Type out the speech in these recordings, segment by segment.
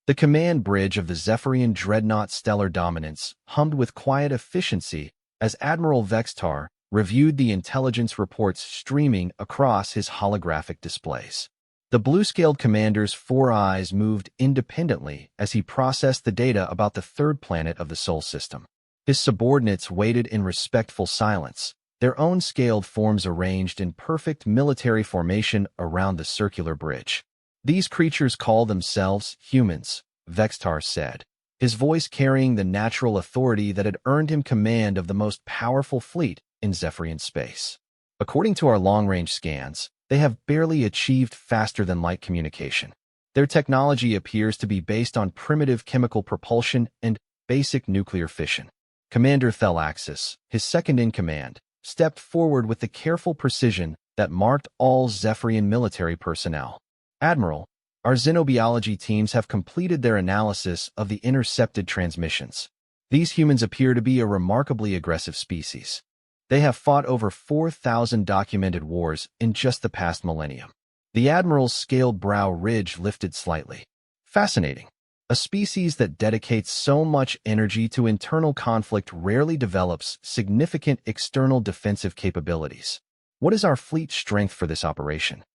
The command bridge of the Zephyrian dreadnought Stellar Dominance hummed with quiet efficiency as Admiral Vextar reviewed the intelligence reports streaming across his holographic displays. The blue-scaled commander's four eyes moved independently as he processed the data about the third planet of the Sol system. His subordinates waited in respectful silence, their own scaled forms arranged in perfect military formation around the circular bridge. These creatures call themselves humans, Vextar said, his voice carrying the natural authority that had earned him command of the most powerful fleet in Zephyrian space. According to our long-range scans, they have barely achieved faster-than-light communication. Their technology appears to be based on primitive chemical propulsion and basic nuclear fission. Commander Thelaxis, his second-in-command, stepped forward with the careful precision that marked all Zephyrian military personnel. Admiral, our xenobiology teams have completed their analysis of the intercepted transmissions. These humans appear to be a remarkably aggressive species. They have fought over 4,000 documented wars in just the past millennium. The Admiral's scaled brow ridge lifted slightly. Fascinating. A species that dedicates so much energy to internal conflict rarely develops significant external defensive capabilities. What is our fleet's strength for this operation?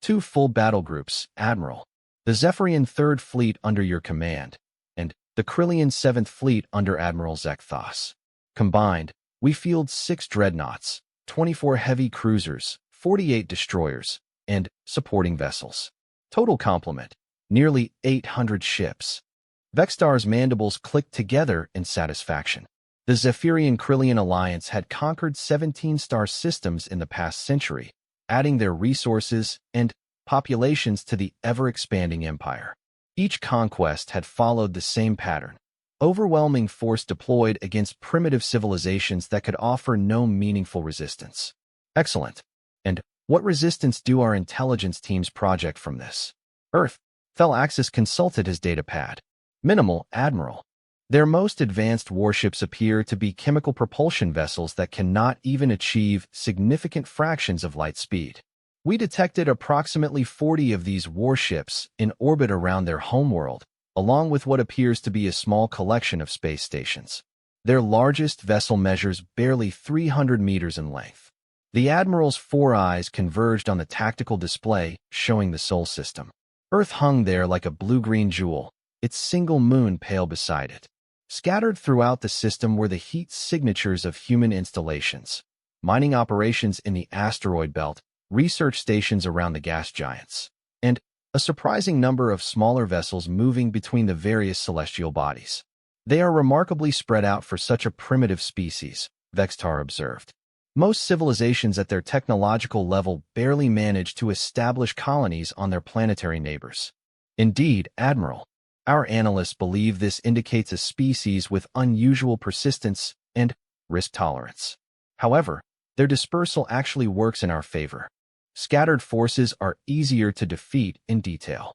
2 full battle groups, Admiral. The Zephyrian 3rd Fleet under your command, and the Krillian 7th Fleet under Admiral Zekthos. Combined, we field 6 dreadnoughts, 24 heavy cruisers, 48 destroyers, and supporting vessels. Total complement, nearly 800 ships. Vextar's mandibles clicked together in satisfaction. The Zephyrian-Krillian alliance had conquered 17 star systems in the past century, adding their resources and populations to the ever-expanding empire. Each conquest had followed the same pattern. Overwhelming force deployed against primitive civilizations that could offer no meaningful resistance. Excellent. And what resistance do our intelligence teams project from this? Earth. Thelaxis consulted his datapad. Minimal, Admiral. Their most advanced warships appear to be chemical propulsion vessels that cannot even achieve significant fractions of light speed. We detected approximately 40 of these warships in orbit around their homeworld, along with what appears to be a small collection of space stations. Their largest vessel measures barely 300 meters in length. The Admiral's 4 eyes converged on the tactical display, showing the Sol system. Earth hung there like a blue-green jewel, its single moon pale beside it. Scattered throughout the system were the heat signatures of human installations, mining operations in the asteroid belt, research stations around the gas giants, and a surprising number of smaller vessels moving between the various celestial bodies. They are remarkably spread out for such a primitive species, Vextar observed. Most civilizations at their technological level barely manage to establish colonies on their planetary neighbors. Indeed, Admiral, our analysts believe this indicates a species with unusual persistence and risk tolerance. However, their dispersal actually works in our favor. Scattered forces are easier to defeat in detail.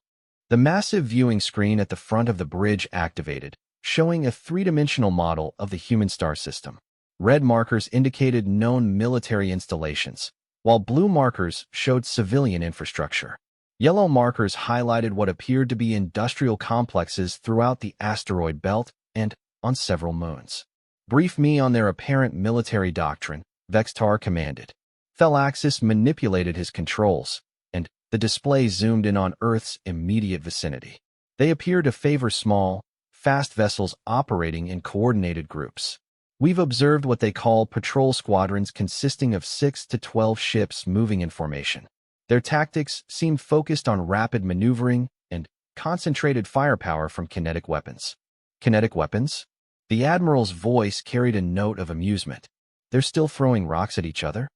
The massive viewing screen at the front of the bridge activated, showing a 3-dimensional model of the human star system. Red markers indicated known military installations, while blue markers showed civilian infrastructure. Yellow markers highlighted what appeared to be industrial complexes throughout the asteroid belt and on several moons. Brief me on their apparent military doctrine, Vextar commanded. Thelaxis manipulated his controls, and the display zoomed in on Earth's immediate vicinity. They appear to favor small, fast vessels operating in coordinated groups. We've observed what they call patrol squadrons consisting of 6 to 12 ships moving in formation. Their tactics seem focused on rapid maneuvering and concentrated firepower from kinetic weapons. Kinetic weapons? The Admiral's voice carried a note of amusement. They're still throwing rocks at each other?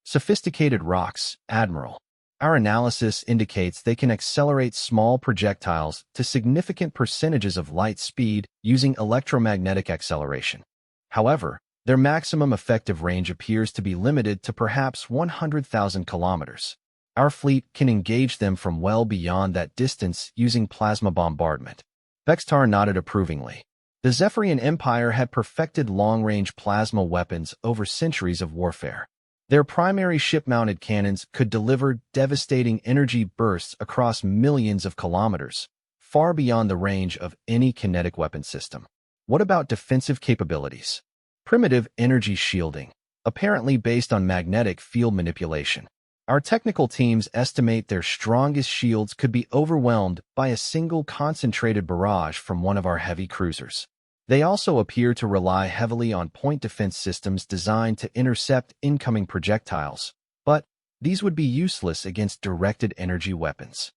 Sophisticated rocks, Admiral. Our analysis indicates they can accelerate small projectiles to significant percentages of light speed using electromagnetic acceleration. However, their maximum effective range appears to be limited to perhaps 100,000 kilometers. Our fleet can engage them from well beyond that distance using plasma bombardment. Vextar nodded approvingly. The Zephyrian Empire had perfected long-range plasma weapons over centuries of warfare. Their primary ship-mounted cannons could deliver devastating energy bursts across millions of kilometers, far beyond the range of any kinetic weapon system. What about defensive capabilities? Primitive energy shielding, apparently based on magnetic field manipulation. Our technical teams estimate their strongest shields could be overwhelmed by a single concentrated barrage from one of our heavy cruisers. They also appear to rely heavily on point defense systems designed to intercept incoming projectiles, but these would be useless against directed energy weapons.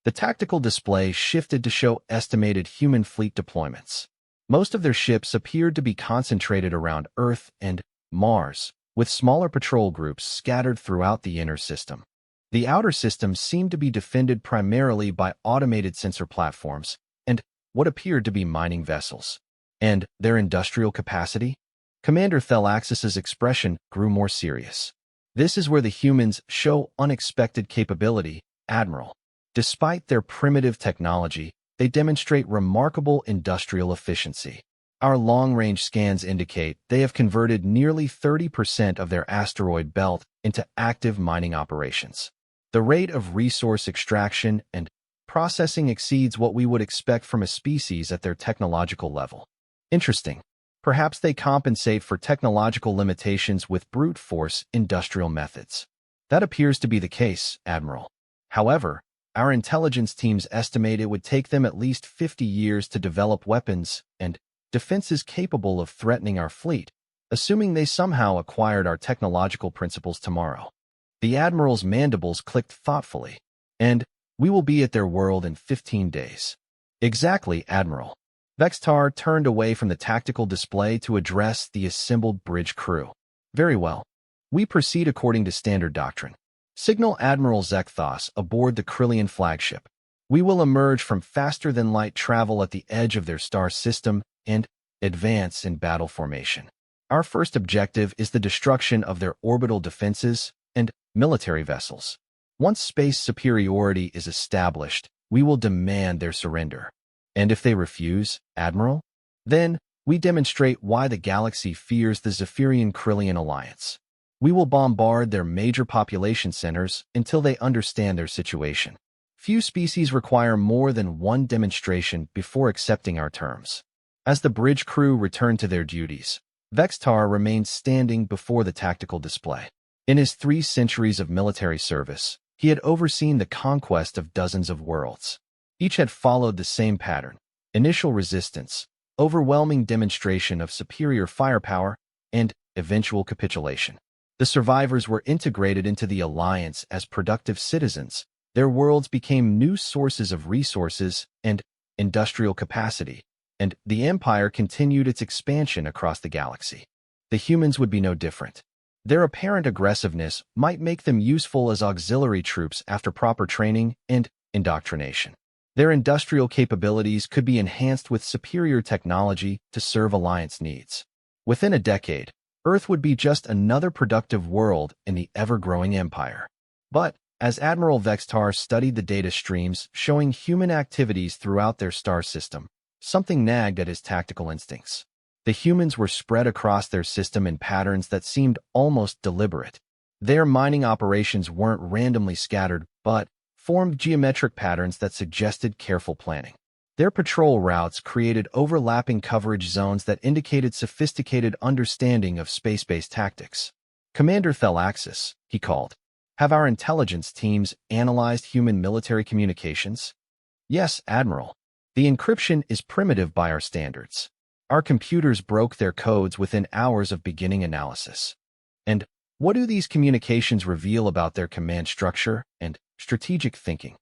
The tactical display shifted to show estimated human fleet deployments. Most of their ships appeared to be concentrated around Earth and Mars, with smaller patrol groups scattered throughout the inner system. The outer system seemed to be defended primarily by automated sensor platforms and what appeared to be mining vessels. And their industrial capacity? Commander Thelaxis's expression grew more serious. This is where the humans show unexpected capability, Admiral. Despite their primitive technology, they demonstrate remarkable industrial efficiency. Our long-range scans indicate they have converted nearly 30% of their asteroid belt into active mining operations. The rate of resource extraction and processing exceeds what we would expect from a species at their technological level. Interesting. Perhaps they compensate for technological limitations with brute force industrial methods. That appears to be the case, Admiral. However, our intelligence teams estimate it would take them at least 50 years to develop weapons and defenses capable of threatening our fleet, assuming they somehow acquired our technological principles tomorrow. The Admiral's mandibles clicked thoughtfully. And we will be at their world in 15 days. Exactly, Admiral. Vextar turned away from the tactical display to address the assembled bridge crew. Very well. We proceed according to standard doctrine. Signal Admiral Zekthos aboard the Krillian flagship. We will emerge from faster-than-light travel at the edge of their star system and advance in battle formation. Our first objective is the destruction of their orbital defenses and military vessels. Once space superiority is established, we will demand their surrender. And if they refuse, Admiral, then we demonstrate why the galaxy fears the Zephyrian-Krillian alliance. We will bombard their major population centers until they understand their situation. Few species require more than one demonstration before accepting our terms. As the bridge crew returned to their duties, Vextar remained standing before the tactical display. In his 3 centuries of military service, he had overseen the conquest of dozens of worlds. Each had followed the same pattern: initial resistance, overwhelming demonstration of superior firepower, and eventual capitulation. The survivors were integrated into the alliance as productive citizens. Their worlds became new sources of resources and industrial capacity, and the Empire continued its expansion across the galaxy. The humans would be no different. Their apparent aggressiveness might make them useful as auxiliary troops after proper training and indoctrination. Their industrial capabilities could be enhanced with superior technology to serve Alliance needs. Within a decade, Earth would be just another productive world in the ever-growing Empire. But as Admiral Vextar studied the data streams showing human activities throughout their star system, something nagged at his tactical instincts. The humans were spread across their system in patterns that seemed almost deliberate. Their mining operations weren't randomly scattered, but formed geometric patterns that suggested careful planning. Their patrol routes created overlapping coverage zones that indicated sophisticated understanding of space-based tactics. Commander Thelaxis, he called. Have our intelligence teams analyzed human military communications? Yes, Admiral. The encryption is primitive by our standards. Our computers broke their codes within hours of beginning analysis. And what do these communications reveal about their command structure and strategic thinking?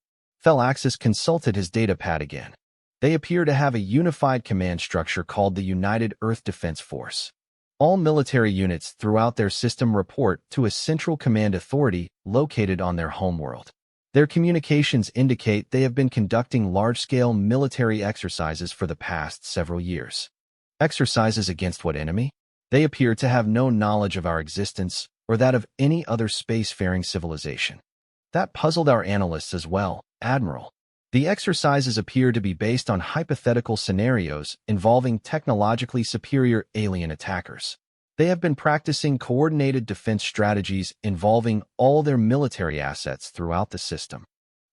Thelaxis consulted his datapad again. They appear to have a unified command structure called the United Earth Defense Force. All military units throughout their system report to a central command authority located on their homeworld. Their communications indicate they have been conducting large-scale military exercises for the past several years. Exercises against what enemy? They appear to have no knowledge of our existence or that of any other spacefaring civilization. That puzzled our analysts as well, Admiral. The exercises appear to be based on hypothetical scenarios involving technologically superior alien attackers. They have been practicing coordinated defense strategies involving all their military assets throughout the system.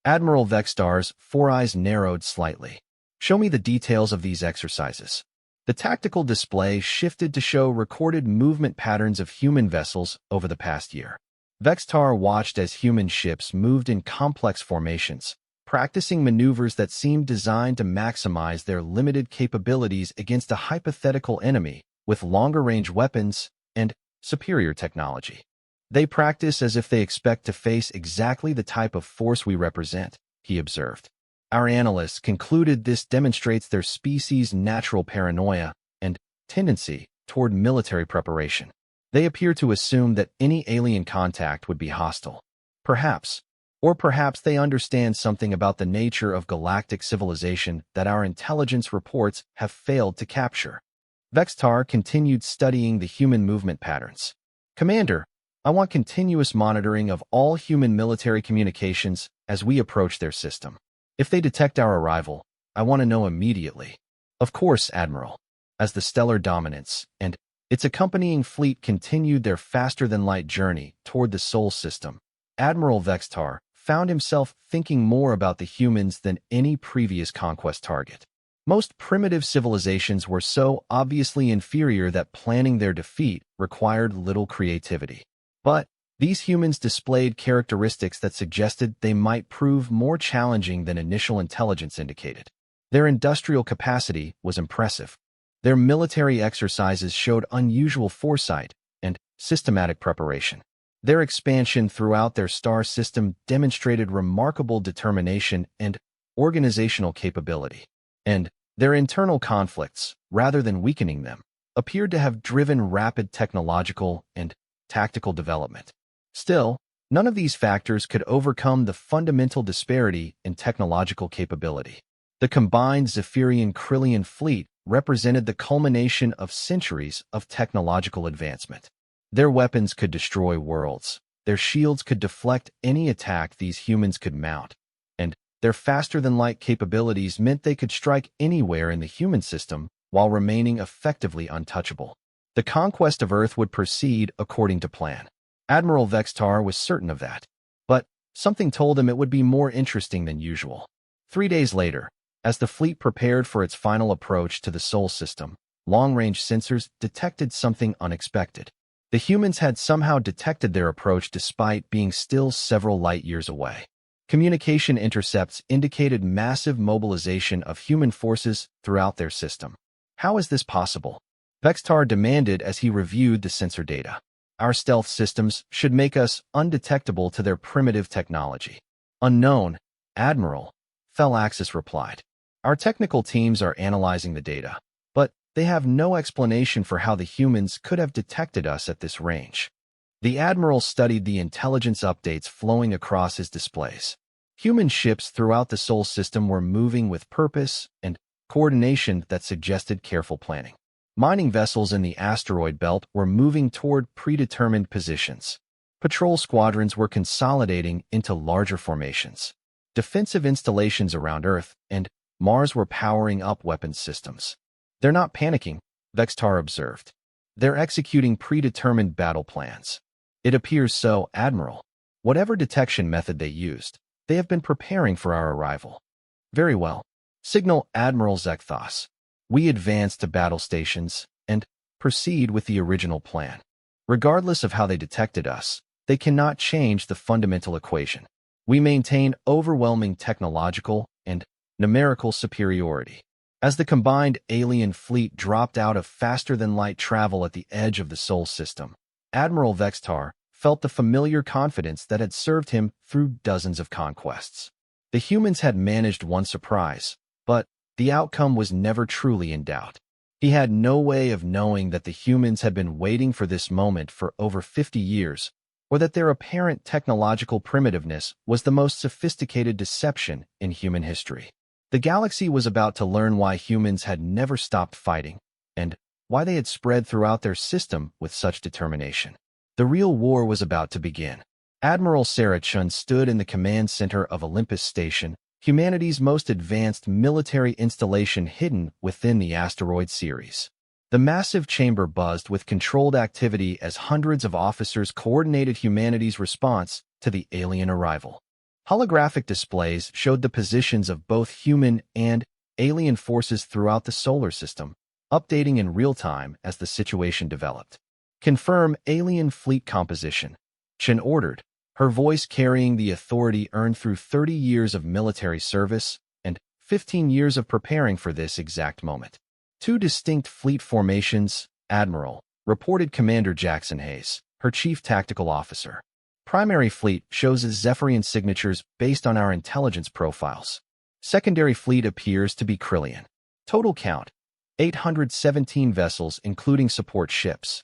Admiral Vextar's 4 eyes narrowed slightly. Show me the details of these exercises. The tactical display shifted to show recorded movement patterns of human vessels over the past year. Vextar watched as human ships moved in complex formations, practicing maneuvers that seemed designed to maximize their limited capabilities against a hypothetical enemy with longer-range weapons and superior technology. They practice as if they expect to face exactly the type of force we represent, he observed. Our analysts concluded this demonstrates their species' natural paranoia and tendency toward military preparation. They appear to assume that any alien contact would be hostile. Perhaps they understand something about the nature of galactic civilization that our intelligence reports have failed to capture. Vextar continued studying the human movement patterns. Commander, I want continuous monitoring of all human military communications as we approach their system. If they detect our arrival, I want to know immediately. Of course, Admiral. As the stellar dominance and its accompanying fleet continued their faster-than-light journey toward the Sol system, Admiral Vextar found himself thinking more about the humans than any previous conquest target. Most primitive civilizations were so obviously inferior that planning their defeat required little creativity. But these humans displayed characteristics that suggested they might prove more challenging than initial intelligence indicated. Their industrial capacity was impressive. Their military exercises showed unusual foresight and systematic preparation. Their expansion throughout their star system demonstrated remarkable determination and organizational capability. And their internal conflicts, rather than weakening them, appeared to have driven rapid technological and tactical development. Still, none of these factors could overcome the fundamental disparity in technological capability. The combined Zephyrian-Krillian fleet represented the culmination of centuries of technological advancement. Their weapons could destroy worlds, their shields could deflect any attack these humans could mount, and their faster-than-light capabilities meant they could strike anywhere in the human system while remaining effectively untouchable. The conquest of Earth would proceed according to plan. Admiral Vextar was certain of that, but something told him it would be more interesting than usual. 3 days later, as the fleet prepared for its final approach to the Sol system, long-range sensors detected something unexpected. The humans had somehow detected their approach despite being still several light-years away. Communication intercepts indicated massive mobilization of human forces throughout their system. How is this possible? Vextar demanded as he reviewed the sensor data. Our stealth systems should make us undetectable to their primitive technology. Unknown, Admiral, Thelaxis replied. Our technical teams are analyzing the data, but they have no explanation for how the humans could have detected us at this range. The Admiral studied the intelligence updates flowing across his displays. Human ships throughout the Sol system were moving with purpose and coordination that suggested careful planning. Mining vessels in the asteroid belt were moving toward predetermined positions. Patrol squadrons were consolidating into larger formations. Defensive installations around Earth and Mars were powering up weapons systems. They're not panicking, Vextar observed. They're executing predetermined battle plans. It appears so, Admiral. Whatever detection method they used, they have been preparing for our arrival. Very well. Signal Admiral Zekthos. We advance to battle stations and proceed with the original plan. Regardless of how they detected us, they cannot change the fundamental equation. We maintain overwhelming technological and numerical superiority. As the combined alien fleet dropped out of faster-than-light travel at the edge of the Sol system, Admiral Vextar felt the familiar confidence that had served him through dozens of conquests. The humans had managed one surprise, but the outcome was never truly in doubt. He had no way of knowing that the humans had been waiting for this moment for over 50 years, or that their apparent technological primitiveness was the most sophisticated deception in human history. The galaxy was about to learn why humans had never stopped fighting, and why they had spread throughout their system with such determination. The real war was about to begin. Admiral Sarachun stood in the command center of Olympus Station, humanity's most advanced military installation hidden within the asteroid series. The massive chamber buzzed with controlled activity as hundreds of officers coordinated humanity's response to the alien arrival. Holographic displays showed the positions of both human and alien forces throughout the solar system, updating in real time as the situation developed. Confirm alien fleet composition. Chen ordered, her voice carrying the authority earned through 30 years of military service and 15 years of preparing for this exact moment. Two distinct fleet formations, Admiral, reported Commander Jackson Hayes, her chief tactical officer. Primary fleet shows as Zephyrian signatures based on our intelligence profiles. Secondary fleet appears to be Krillian. Total count, 817 vessels including support ships.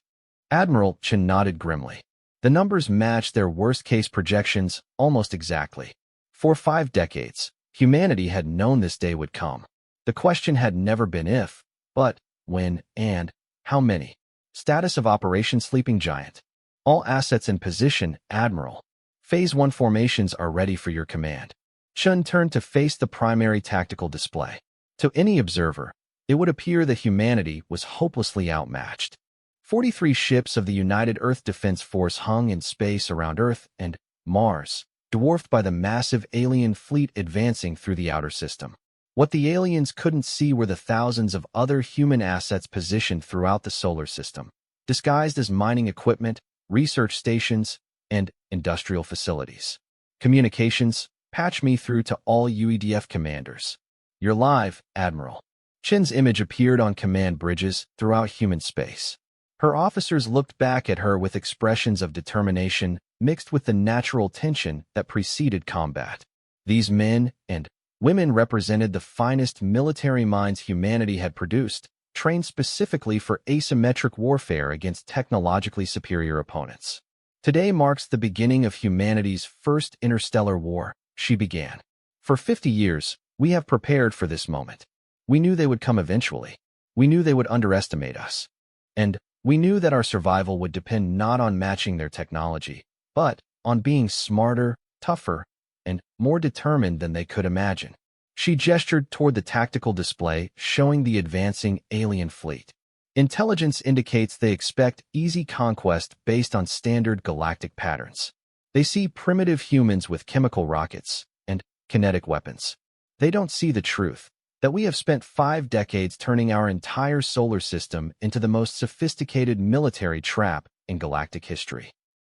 Admiral Chen nodded grimly. The numbers matched their worst-case projections almost exactly. For 5 decades, humanity had known this day would come. The question had never been if, but when and how many. Status of Operation Sleeping Giant. All assets in position, Admiral. Phase 1 formations are ready for your command. Chen turned to face the primary tactical display. To any observer, it would appear that humanity was hopelessly outmatched. 43 ships of the United Earth Defense Force hung in space around Earth and Mars, dwarfed by the massive alien fleet advancing through the outer system. What the aliens couldn't see were the thousands of other human assets positioned throughout the solar system, disguised as mining equipment, research stations, and industrial facilities. Communications, patch me through to all UEDF commanders. You're live, Admiral. Chen's image appeared on command bridges throughout human space. Her officers looked back at her with expressions of determination mixed with the natural tension that preceded combat. These men and women represented the finest military minds humanity had produced, trained specifically for asymmetric warfare against technologically superior opponents. Today marks the beginning of humanity's first interstellar war, she began. For 50 years, we have prepared for this moment. We knew they would come eventually. We knew they would underestimate us. And we knew that our survival would depend not on matching their technology, but on being smarter, tougher, and more determined than they could imagine. She gestured toward the tactical display showing the advancing alien fleet. Intelligence indicates they expect easy conquest based on standard galactic patterns. They see primitive humans with chemical rockets and kinetic weapons. They don't see the truth that we have spent 5 decades turning our entire solar system into the most sophisticated military trap in galactic history.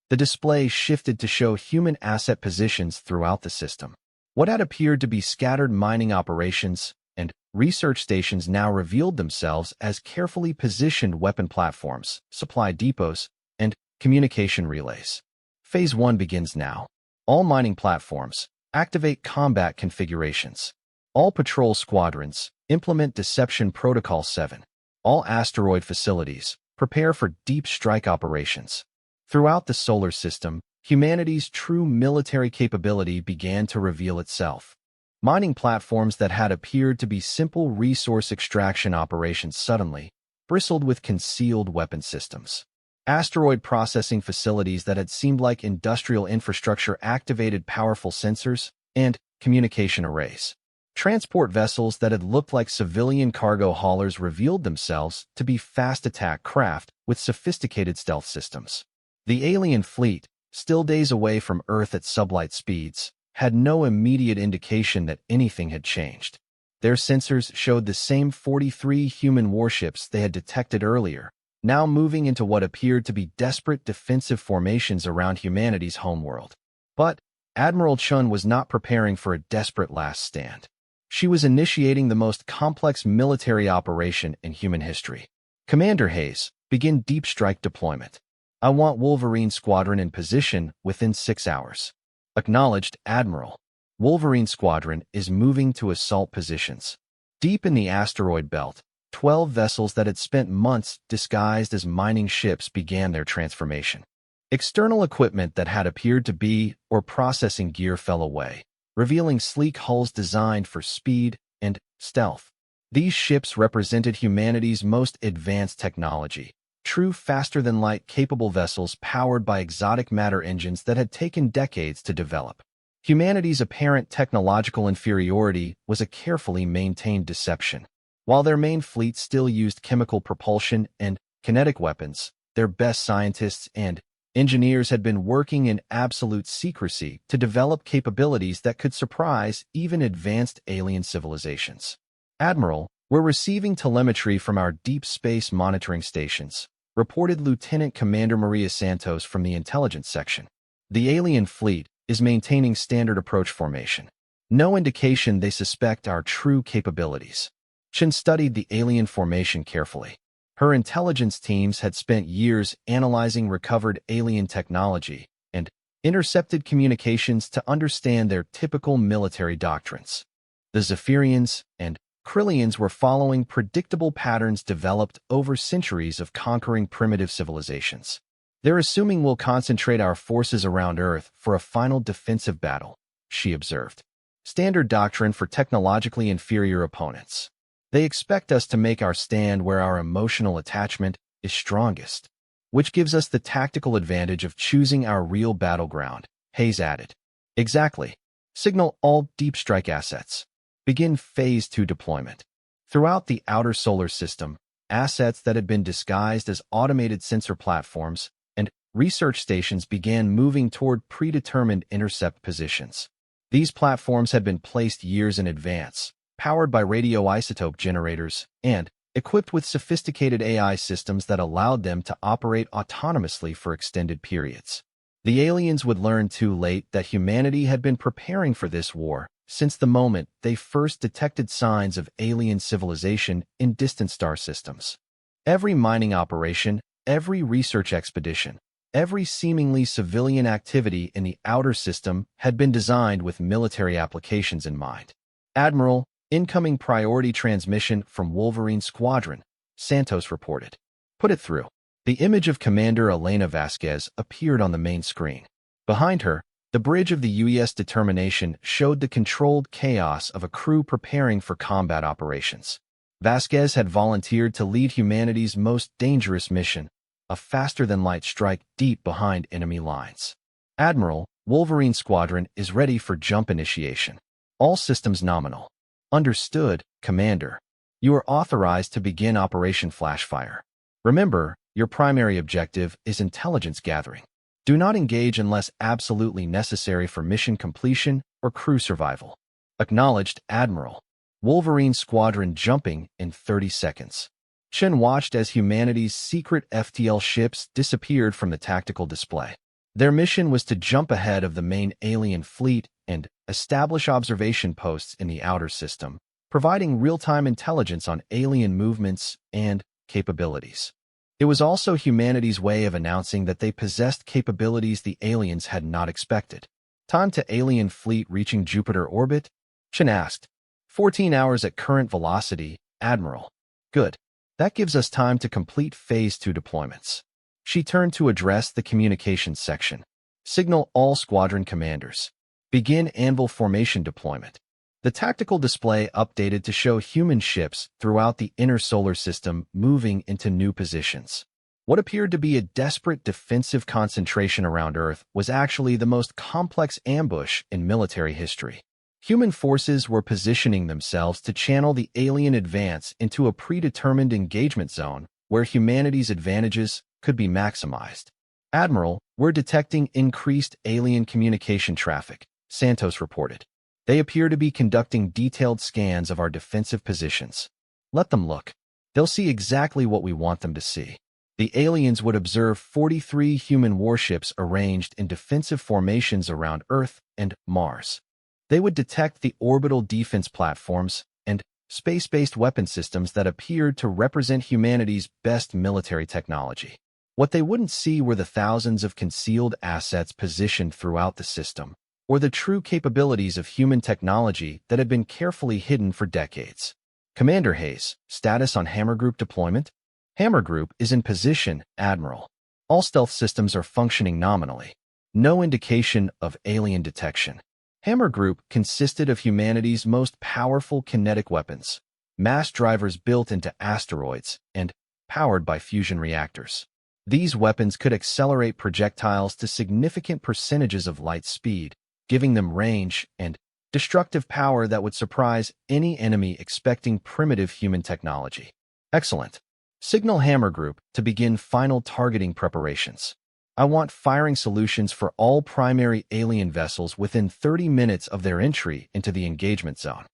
The display shifted to show human asset positions throughout the system. What had appeared to be scattered mining operations and research stations now revealed themselves as carefully positioned weapon platforms, supply depots, and communication relays. Phase 1 begins now. All mining platforms, activate combat configurations. All patrol squadrons, implement Deception Protocol 7. All asteroid facilities, prepare for deep strike operations. Throughout the solar system, humanity's true military capability began to reveal itself. Mining platforms that had appeared to be simple resource extraction operations suddenly bristled with concealed weapon systems. Asteroid processing facilities that had seemed like industrial infrastructure activated powerful sensors and communication arrays. Transport vessels that had looked like civilian cargo haulers revealed themselves to be fast attack craft with sophisticated stealth systems. The alien fleet, still days away from Earth at sublight speeds, had no immediate indication that anything had changed. Their sensors showed the same 43 human warships they had detected earlier, now moving into what appeared to be desperate defensive formations around humanity's homeworld. But Admiral Chun was not preparing for a desperate last stand. She was initiating the most complex military operation in human history. Commander Hayes, begin deep strike deployment. I want Wolverine Squadron in position within 6 hours. Acknowledged, Admiral. Wolverine Squadron is moving to assault positions. Deep in the asteroid belt, 12 vessels that had spent months disguised as mining ships began their transformation. External equipment that had appeared to be or processing gear fell away, revealing sleek hulls designed for speed and stealth. These ships represented humanity's most advanced technology, true faster-than-light capable vessels powered by exotic matter engines that had taken decades to develop. Humanity's apparent technological inferiority was a carefully maintained deception. While their main fleet still used chemical propulsion and kinetic weapons, their best scientists and engineers had been working in absolute secrecy to develop capabilities that could surprise even advanced alien civilizations. "Admiral, we're receiving telemetry from our deep space monitoring stations," reported Lieutenant Commander Maria Santos from the intelligence section. "The alien fleet is maintaining standard approach formation. No indication they suspect our true capabilities." Chen studied the alien formation carefully. Her intelligence teams had spent years analyzing recovered alien technology and intercepted communications to understand their typical military doctrines. The Zephyrians and Krillians were following predictable patterns developed over centuries of conquering primitive civilizations. "They're assuming we'll concentrate our forces around Earth for a final defensive battle," she observed. "Standard doctrine for technologically inferior opponents. They expect us to make our stand where our emotional attachment is strongest, which gives us the tactical advantage of choosing our real battleground," Hayes added. "Exactly. Signal all deep strike assets. Begin Phase 2 deployment." Throughout the outer solar system, assets that had been disguised as automated sensor platforms and research stations began moving toward predetermined intercept positions. These platforms had been placed years in advance, powered by radioisotope generators, and equipped with sophisticated AI systems that allowed them to operate autonomously for extended periods. The aliens would learn too late that humanity had been preparing for this war since the moment they first detected signs of alien civilization in distant star systems. Every mining operation, every research expedition, every seemingly civilian activity in the outer system had been designed with military applications in mind. "Admiral, incoming priority transmission from Wolverine Squadron," Santos reported. "Put it through." The image of Commander Elena Vasquez appeared on the main screen. Behind her, the bridge of the UES Determination showed the controlled chaos of a crew preparing for combat operations. Vasquez had volunteered to lead humanity's most dangerous mission, a faster-than-light strike deep behind enemy lines. "Admiral, Wolverine Squadron is ready for jump initiation. All systems nominal." "Understood, Commander. You are authorized to begin Operation Flashfire. Remember, your primary objective is intelligence gathering. Do not engage unless absolutely necessary for mission completion or crew survival." "Acknowledged, Admiral." Wolverine Squadron jumping in 30 seconds. Chen watched as humanity's secret FTL ships disappeared from the tactical display. Their mission was to jump ahead of the main alien fleet and establish observation posts in the outer system, providing real-time intelligence on alien movements and capabilities. It was also humanity's way of announcing that they possessed capabilities the aliens had not expected. "Time to alien fleet reaching Jupiter orbit?" Chen asked. 14 hours at current velocity, Admiral." "Good. That gives us time to complete Phase 2 deployments." She turned to address the communications section. "Signal all squadron commanders. Begin Anvil formation deployment." The tactical display updated to show human ships throughout the inner solar system moving into new positions. What appeared to be a desperate defensive concentration around Earth was actually the most complex ambush in military history. Human forces were positioning themselves to channel the alien advance into a predetermined engagement zone where humanity's advantages could be maximized. "Admiral, we're detecting increased alien communication traffic," Santos reported. "They appear to be conducting detailed scans of our defensive positions." "Let them look. They'll see exactly what we want them to see." The aliens would observe 43 human warships arranged in defensive formations around Earth and Mars. They would detect the orbital defense platforms and space-based weapon systems that appeared to represent humanity's best military technology. What they wouldn't see were the thousands of concealed assets positioned throughout the system, or the true capabilities of human technology that had been carefully hidden for decades. "Commander Hayes, status on Hammer Group deployment?" "Hammer Group is in position, Admiral. All stealth systems are functioning nominally. No indication of alien detection." Hammer Group consisted of humanity's most powerful kinetic weapons, mass drivers built into asteroids and powered by fusion reactors. These weapons could accelerate projectiles to significant percentages of light speed, giving them range and destructive power that would surprise any enemy expecting primitive human technology. "Excellent. Signal Hammer Group to begin final targeting preparations. I want firing solutions for all primary alien vessels within 30 minutes of their entry into the engagement zone."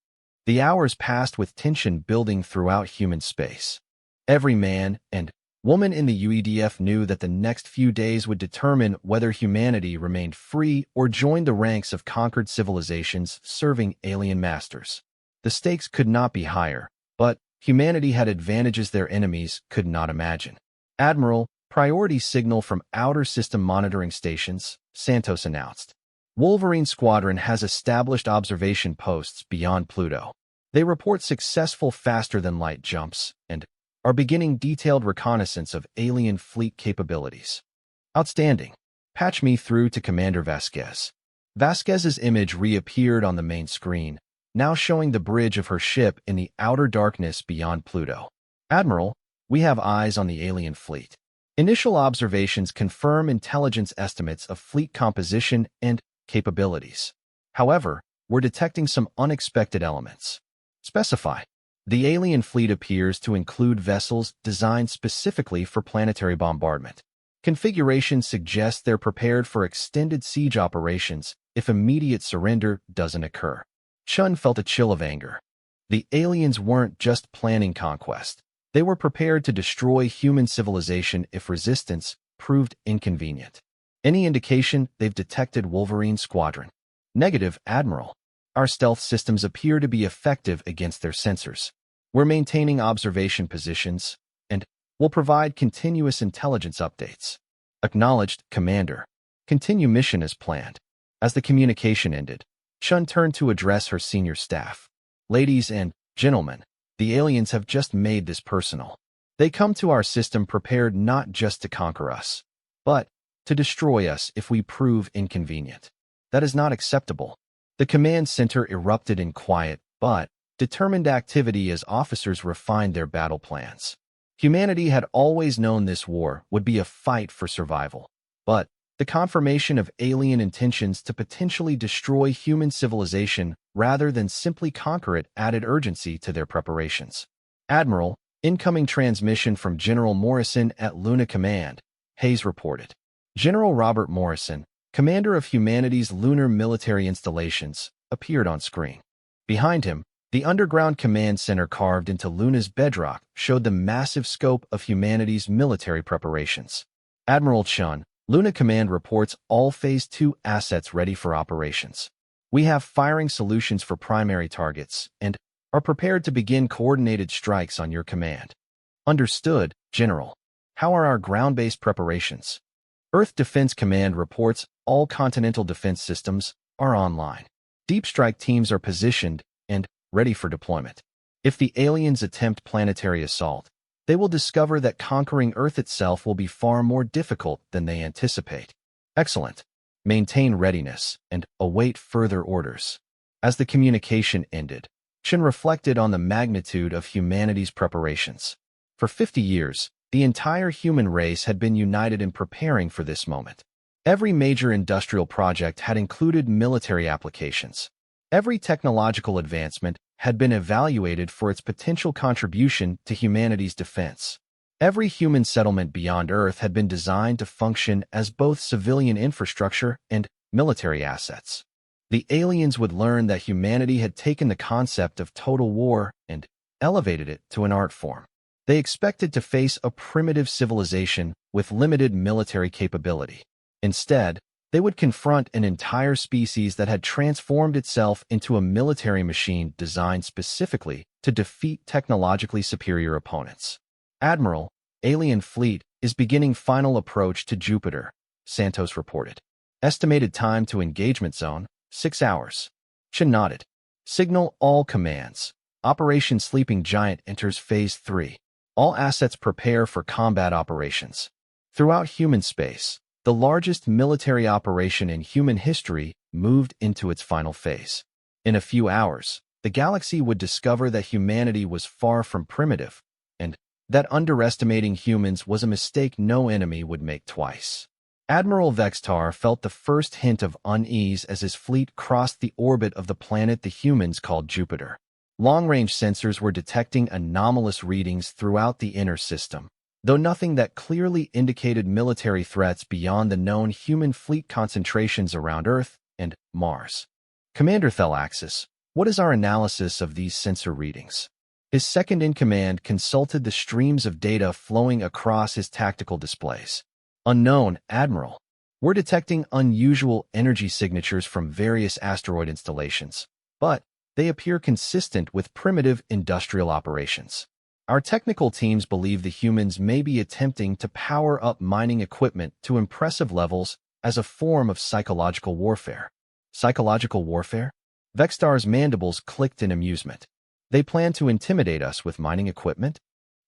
The hours passed with tension building throughout human space. Every man and woman in the UEDF knew that the next few days would determine whether humanity remained free or joined the ranks of conquered civilizations serving alien masters. The stakes could not be higher, but humanity had advantages their enemies could not imagine. Admiral, priority signal from outer system monitoring stations, Santos announced. Wolverine Squadron has established observation posts beyond Pluto. They report successful faster-than-light jumps and are beginning detailed reconnaissance of alien fleet capabilities. Outstanding. Patch me through to Commander Vasquez. Vasquez's image reappeared on the main screen, now showing the bridge of her ship in the outer darkness beyond Pluto. Admiral, we have eyes on the alien fleet. Initial observations confirm intelligence estimates of fleet composition and capabilities. However, we're detecting some unexpected elements. Specify. The alien fleet appears to include vessels designed specifically for planetary bombardment. Configuration suggests they're prepared for extended siege operations if immediate surrender doesn't occur. Chun felt a chill of anger. The aliens weren't just planning conquest. They were prepared to destroy human civilization if resistance proved inconvenient. Any indication they've detected Wolverine Squadron? Negative, Admiral. Our stealth systems appear to be effective against their sensors. We're maintaining observation positions, and will provide continuous intelligence updates. Acknowledged, Commander. Continue mission as planned. As the communication ended, Chun turned to address her senior staff. Ladies and gentlemen, the aliens have just made this personal. They come to our system prepared not just to conquer us, but to destroy us if we prove inconvenient. That is not acceptable. The command center erupted in quiet but determined activity as officers refined their battle plans. Humanity had always known this war would be a fight for survival, but the confirmation of alien intentions to potentially destroy human civilization rather than simply conquer it added urgency to their preparations. Admiral, incoming transmission from General Morrison at Luna Command, Hayes reported. General Robert Morrison, commander of humanity's lunar military installations, appeared on screen. Behind him, the underground command center carved into Luna's bedrock showed the massive scope of humanity's military preparations. Admiral Chun, Luna Command reports all Phase 2 assets ready for operations. We have firing solutions for primary targets and are prepared to begin coordinated strikes on your command. Understood, General. How are our ground-based preparations? Earth Defense Command reports all continental defense systems are online. Deep strike teams are positioned and ready for deployment. If the aliens attempt planetary assault, they will discover that conquering Earth itself will be far more difficult than they anticipate. Excellent. Maintain readiness and await further orders. As the communication ended, Chun reflected on the magnitude of humanity's preparations. For 50 years, the entire human race had been united in preparing for this moment. Every major industrial project had included military applications. Every technological advancement had been evaluated for its potential contribution to humanity's defense. Every human settlement beyond Earth had been designed to function as both civilian infrastructure and military assets. The aliens would learn that humanity had taken the concept of total war and elevated it to an art form. They expected to face a primitive civilization with limited military capability. Instead, they would confront an entire species that had transformed itself into a military machine designed specifically to defeat technologically superior opponents. Admiral, alien fleet is beginning final approach to Jupiter, Santos reported. Estimated time to engagement zone, 6 hours. Chun nodded. Signal all commands. Operation Sleeping Giant enters Phase 3. All assets prepare for combat operations. Throughout human space, the largest military operation in human history moved into its final phase. In a few hours, the galaxy would discover that humanity was far from primitive, and that underestimating humans was a mistake no enemy would make twice. Admiral Vextar felt the first hint of unease as his fleet crossed the orbit of the planet the humans called Jupiter. Long-range sensors were detecting anomalous readings throughout the inner system, though nothing that clearly indicated military threats beyond the known human fleet concentrations around Earth and Mars. Commander Thelaxis, What is our analysis of these sensor readings? His second-in-command consulted the streams of data flowing across his tactical displays. Unknown, Admiral. We're detecting unusual energy signatures from various asteroid installations, but they appear consistent with primitive industrial operations. Our technical teams believe the humans may be attempting to power up mining equipment to impressive levels as a form of psychological warfare. Psychological warfare? Vextar's mandibles clicked in amusement. They plan to intimidate us with mining equipment?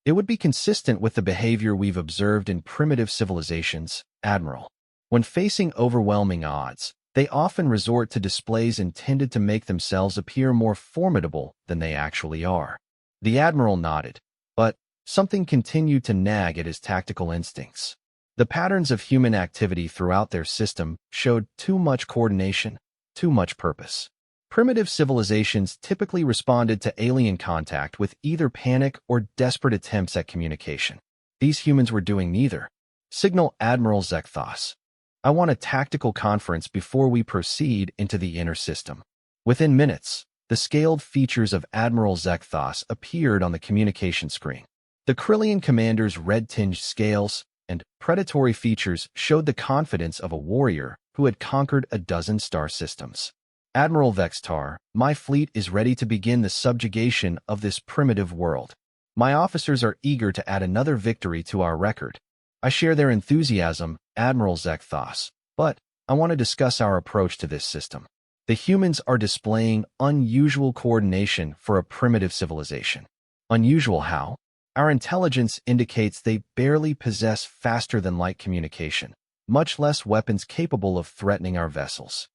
It would be consistent with the behavior we've observed in primitive civilizations, Admiral. When facing overwhelming odds, they often resort to displays intended to make themselves appear more formidable than they actually are. The Admiral nodded, but something continued to nag at his tactical instincts. The patterns of human activity throughout their system showed too much coordination, too much purpose. Primitive civilizations typically responded to alien contact with either panic or desperate attempts at communication. These humans were doing neither. Signal Admiral Zekthos. I want a tactical conference before we proceed into the inner system. Within minutes, the scaled features of Admiral Zekthos appeared on the communication screen. The Krillian commander's red-tinged scales and predatory features showed the confidence of a warrior who had conquered a dozen star systems. Admiral Vextar, my fleet is ready to begin the subjugation of this primitive world. My officers are eager to add another victory to our record. I share their enthusiasm, Admiral Zekthos, but I want to discuss our approach to this system. The humans are displaying unusual coordination for a primitive civilization. Unusual how? Our intelligence indicates they barely possess faster-than-light communication, much less weapons capable of threatening our vessels.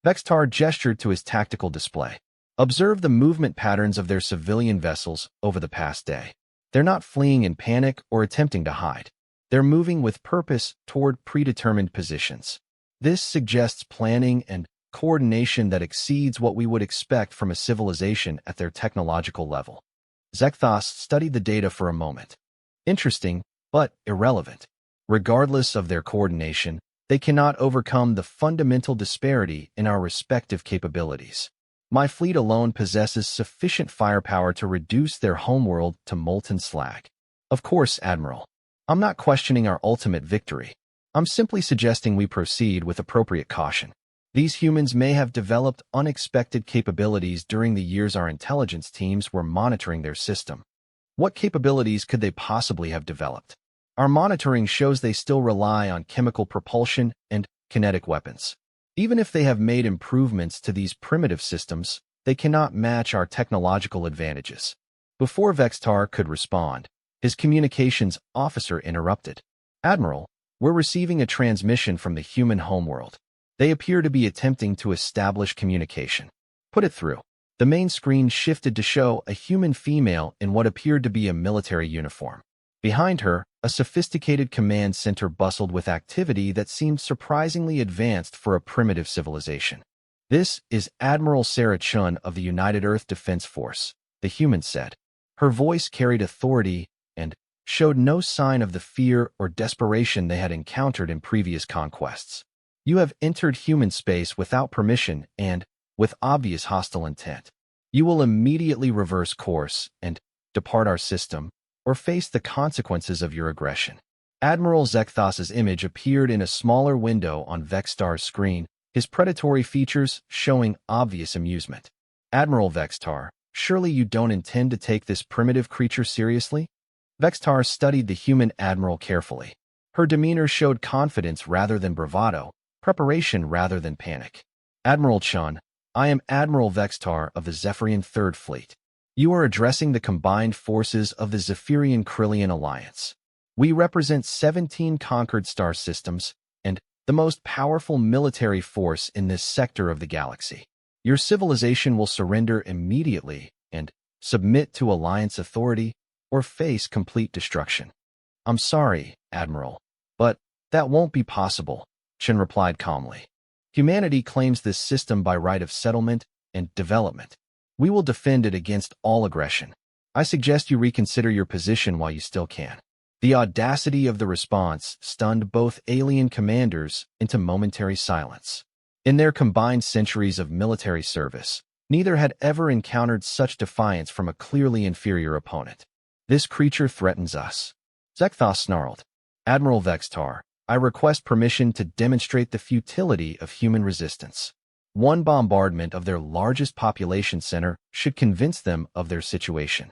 Vextar gestured to his tactical display. Observe the movement patterns of their civilian vessels over the past day. They're not fleeing in panic or attempting to hide. They're moving with purpose toward predetermined positions. This suggests planning and coordination that exceeds what we would expect from a civilization at their technological level. Zekthos studied the data for a moment. Interesting, but irrelevant. Regardless of their coordination, they cannot overcome the fundamental disparity in our respective capabilities. My fleet alone possesses sufficient firepower to reduce their homeworld to molten slag. Of course, Admiral. I'm not questioning our ultimate victory. I'm simply suggesting we proceed with appropriate caution. These humans may have developed unexpected capabilities during the years our intelligence teams were monitoring their system. What capabilities could they possibly have developed? Our monitoring shows they still rely on chemical propulsion and kinetic weapons. Even if they have made improvements to these primitive systems, they cannot match our technological advantages. Before Vextar could respond, his communications officer interrupted. Admiral, we're receiving a transmission from the human homeworld. They appear to be attempting to establish communication. Put it through. The main screen shifted to show a human female in what appeared to be a military uniform. Behind her, a sophisticated command center bustled with activity that seemed surprisingly advanced for a primitive civilization. This is Admiral Sarah Chun of the United Earth Defense Force, the human said. Her voice carried authority and showed no sign of the fear or desperation they had encountered in previous conquests. You have entered human space without permission and with obvious hostile intent. You will immediately reverse course and depart our system, or face the consequences of your aggression. Admiral Zekthos's image appeared in a smaller window on Vextar's screen, his predatory features showing obvious amusement. Admiral Vextar, surely you don't intend to take this primitive creature seriously? Vextar studied the human admiral carefully. Her demeanor showed confidence rather than bravado, preparation rather than panic. Admiral Chun, I am Admiral Vextar of the Zephyrian Third Fleet. You are addressing the combined forces of the Zephyrian-Krillian Alliance. We represent 17 conquered star systems and the most powerful military force in this sector of the galaxy. Your civilization will surrender immediately and submit to Alliance authority or face complete destruction. I'm sorry, Admiral, but that won't be possible, Chen replied calmly. Humanity claims this system by right of settlement and development. We will defend it against all aggression. I suggest you reconsider your position while you still can. The audacity of the response stunned both alien commanders into momentary silence. In their combined centuries of military service, Neither had ever encountered such defiance from a clearly inferior opponent. This creature threatens us. Zekthos snarled. Admiral Vextar, I request permission to demonstrate the futility of human resistance. One bombardment of their largest population center should convince them of their situation.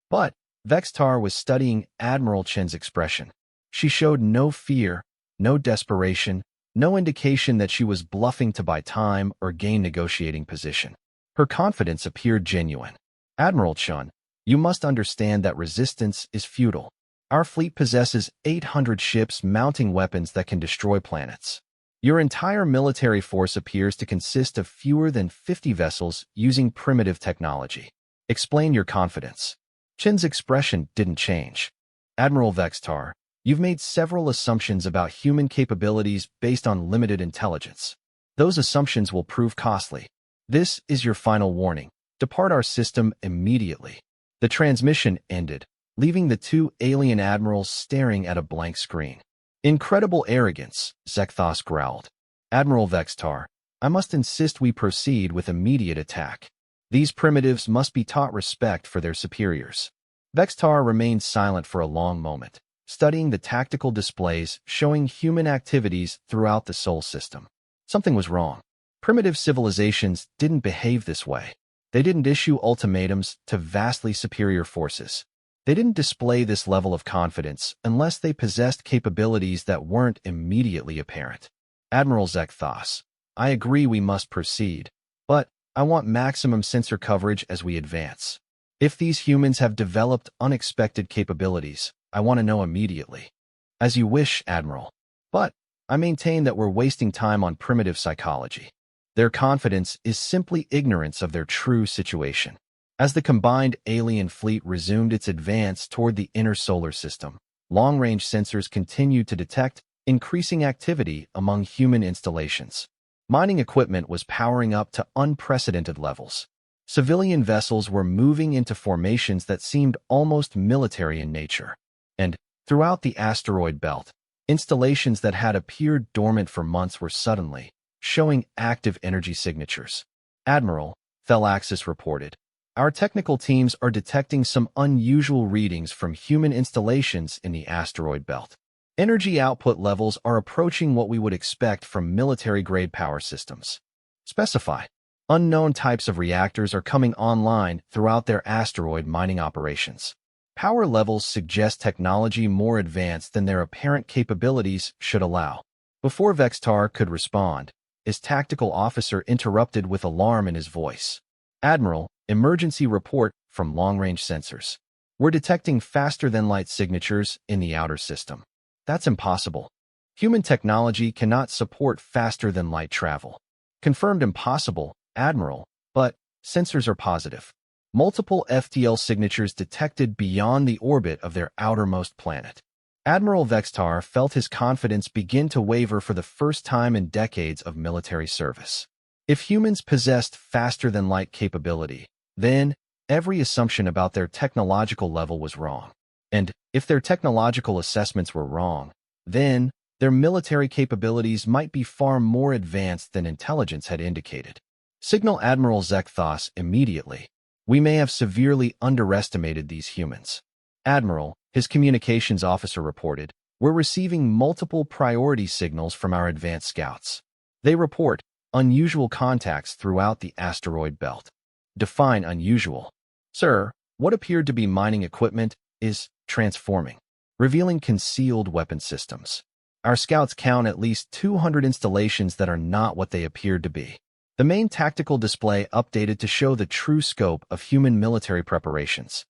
But Vextar was studying Admiral Chen's expression. She showed no fear, no desperation, no indication that she was bluffing to buy time or gain negotiating position. Her confidence appeared genuine. Admiral Chen, you must understand that resistance is futile. Our fleet possesses 800 ships mounting weapons that can destroy planets. Your entire military force appears to consist of fewer than 50 vessels using primitive technology. Explain your confidence. Chen's expression didn't change. Admiral Vextar, you've made several assumptions about human capabilities based on limited intelligence. Those assumptions will prove costly. This is your final warning. Depart our system immediately. The transmission ended, leaving the two alien admirals staring at a blank screen. Incredible arrogance, Zekthos growled. Admiral Vextar, I must insist we proceed with immediate attack. These primitives must be taught respect for their superiors. Vextar remained silent for a long moment, studying the tactical displays showing human activities throughout the Sol system. Something was wrong. Primitive civilizations didn't behave this way. They didn't issue ultimatums to vastly superior forces. They didn't display this level of confidence unless they possessed capabilities that weren't immediately apparent. Admiral Zekthos, I agree we must proceed, but I want maximum sensor coverage as we advance. If these humans have developed unexpected capabilities, I want to know immediately. As you wish, Admiral. But I maintain that we're wasting time on primitive psychology. Their confidence is simply ignorance of their true situation. As the combined alien fleet resumed its advance toward the inner solar system, long-range sensors continued to detect increasing activity among human installations. Mining equipment was powering up to unprecedented levels. Civilian vessels were moving into formations that seemed almost military in nature. And throughout the asteroid belt, installations that had appeared dormant for months were suddenly showing active energy signatures. Admiral, Thelaxis reported, our technical teams are detecting some unusual readings from human installations in the asteroid belt. Energy output levels are approaching what we would expect from military-grade power systems. Specify. Unknown types of reactors are coming online throughout their asteroid mining operations. Power levels suggest technology more advanced than their apparent capabilities should allow. Before Vextar could respond, his tactical officer interrupted with alarm in his voice. Admiral, emergency report from long-range sensors. We're detecting faster-than-light signatures in the outer system. That's impossible. Human technology cannot support faster-than-light travel. Confirmed impossible, Admiral, but sensors are positive. Multiple FTL signatures detected beyond the orbit of their outermost planet. Admiral Vextar felt his confidence begin to waver for the first time in decades of military service. If humans possessed faster-than-light capability, then every assumption about their technological level was wrong. And if their technological assessments were wrong, then their military capabilities might be far more advanced than intelligence had indicated. Signal Admiral Zekthos immediately. We may have severely underestimated these humans. Admiral, his communications officer reported, we're receiving multiple priority signals from our advanced scouts. They report unusual contacts throughout the asteroid belt. Define unusual. Sir, what appeared to be mining equipment is transforming, revealing concealed weapon systems. Our scouts count at least 200 installations that are not what they appeared to be. The main tactical display updated to show the true scope of human military preparations.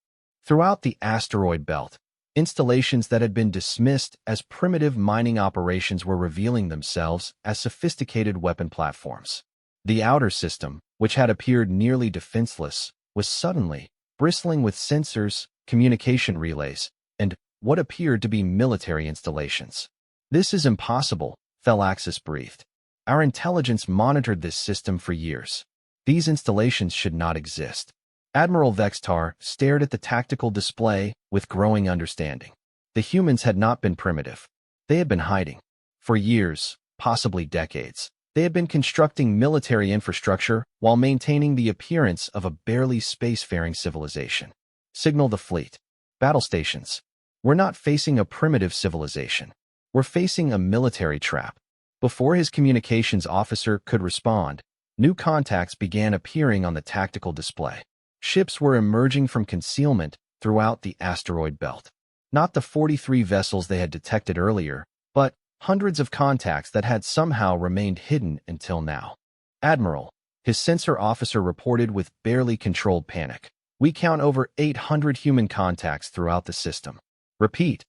Throughout the asteroid belt, installations that had been dismissed as primitive mining operations were revealing themselves as sophisticated weapon platforms. The outer system, which had appeared nearly defenseless, was suddenly bristling with sensors, communication relays, and what appeared to be military installations. This is impossible, Thelaxis breathed. Our intelligence monitored this system for years. These installations should not exist. Admiral Vextar stared at the tactical display with growing understanding. The humans had not been primitive. They had been hiding. For years, possibly decades. They had been constructing military infrastructure while maintaining the appearance of a barely spacefaring civilization. Signal the fleet. Battle stations. We're not facing a primitive civilization. We're facing a military trap. Before his communications officer could respond, new contacts began appearing on the tactical display. Ships were emerging from concealment throughout the asteroid belt. Not the 43 vessels they had detected earlier, but hundreds of contacts that had somehow remained hidden until now. Admiral, his sensor officer reported with barely controlled panic. We count over 800 human contacts throughout the system. Repeat,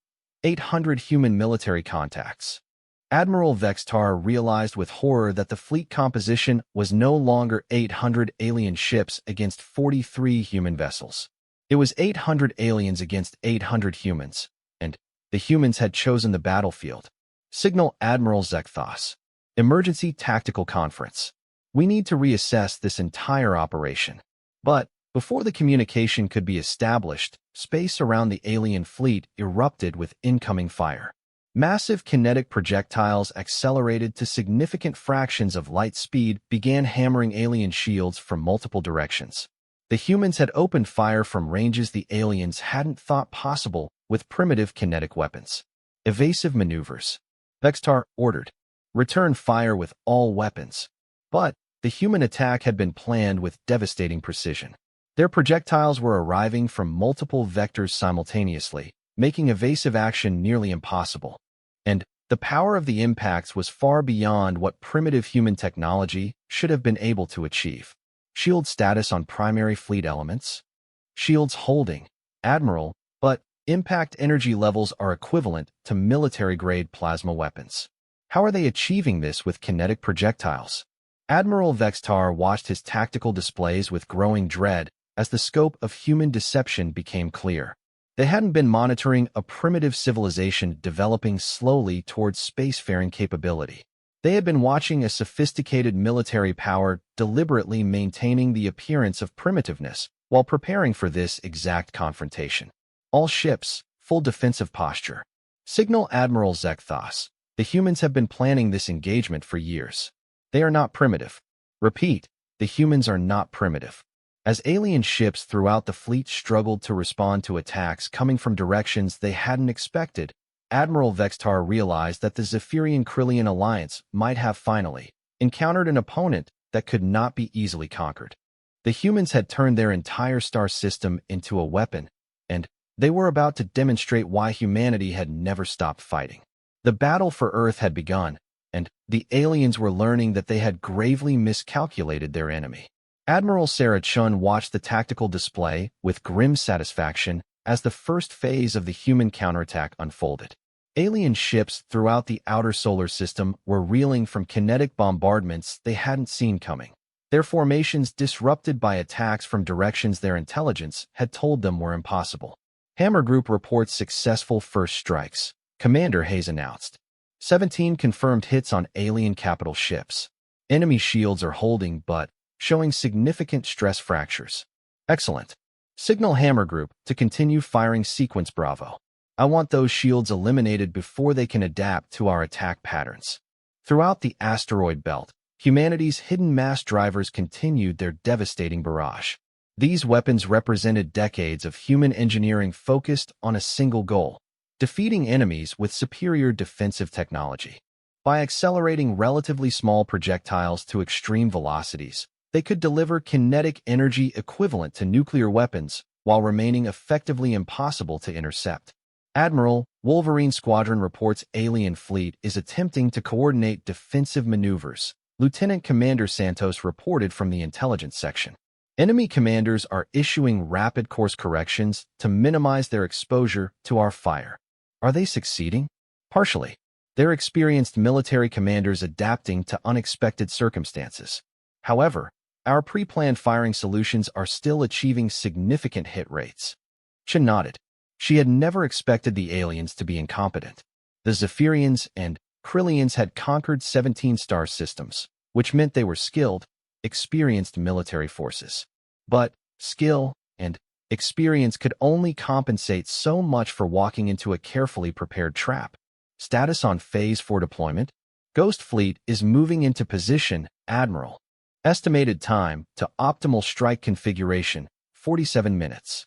800 human military contacts. Admiral Vextar realized with horror that the fleet composition was no longer 800 alien ships against 43 human vessels. It was 800 aliens against 800 humans, and the humans had chosen the battlefield. Signal Admiral Zekthos. Emergency Tactical Conference. We need to reassess this entire operation. But before the communication could be established, space around the alien fleet erupted with incoming fire. Massive kinetic projectiles accelerated to significant fractions of light speed began hammering alien shields from multiple directions. The humans had opened fire from ranges the aliens hadn't thought possible with primitive kinetic weapons. Evasive maneuvers. Vextar ordered. Return fire with all weapons. But the human attack had been planned with devastating precision. Their projectiles were arriving from multiple vectors simultaneously, making evasive action nearly impossible. And the power of the impacts was far beyond what primitive human technology should have been able to achieve. Shield status on primary fleet elements. Shields holding. Admiral, but impact energy levels are equivalent to military-grade plasma weapons. How are they achieving this with kinetic projectiles? Admiral Vextar watched his tactical displays with growing dread as the scope of human deception became clear. They hadn't been monitoring a primitive civilization developing slowly towards spacefaring capability. They had been watching a sophisticated military power deliberately maintaining the appearance of primitiveness while preparing for this exact confrontation. All ships, full defensive posture. Signal Admiral Zekthos. The humans have been planning this engagement for years. They are not primitive. Repeat, the humans are not primitive. As alien ships throughout the fleet struggled to respond to attacks coming from directions they hadn't expected, Admiral Vextar realized that the Zephyrian-Krillian alliance might have finally encountered an opponent that could not be easily conquered. The humans had turned their entire star system into a weapon, and they were about to demonstrate why humanity had never stopped fighting. The battle for Earth had begun, and the aliens were learning that they had gravely miscalculated their enemy. Admiral Sarah Chun watched the tactical display with grim satisfaction as the first phase of the human counterattack unfolded. Alien ships throughout the outer solar system were reeling from kinetic bombardments they hadn't seen coming. Their formations disrupted by attacks from directions their intelligence had told them were impossible. Hammer Group reports successful first strikes. Commander Hayes announced. 17 confirmed hits on alien capital ships. Enemy shields are holding but showing significant stress fractures. Excellent. Signal Hammer Group to continue firing Sequence Bravo. I want those shields eliminated before they can adapt to our attack patterns. Throughout the asteroid belt, humanity's hidden mass drivers continued their devastating barrage. These weapons represented decades of human engineering focused on a single goal: defeating enemies with superior defensive technology. By accelerating relatively small projectiles to extreme velocities, they could deliver kinetic energy equivalent to nuclear weapons while remaining effectively impossible to intercept. Admiral, Wolverine Squadron reports alien fleet is attempting to coordinate defensive maneuvers. Lieutenant Commander Santos reported from the intelligence section. Enemy commanders are issuing rapid course corrections to minimize their exposure to our fire. Are they succeeding? Partially. They're experienced military commanders adapting to unexpected circumstances. However, our pre-planned firing solutions are still achieving significant hit rates. Chen nodded. She had never expected the aliens to be incompetent. The Zephyrians and Krillians had conquered 17 star systems, which meant they were skilled, experienced military forces. But skill and experience could only compensate so much for walking into a carefully prepared trap. Status on Phase 4 deployment. Ghost Fleet is moving into position, Admiral. Estimated time to optimal strike configuration, 47 minutes.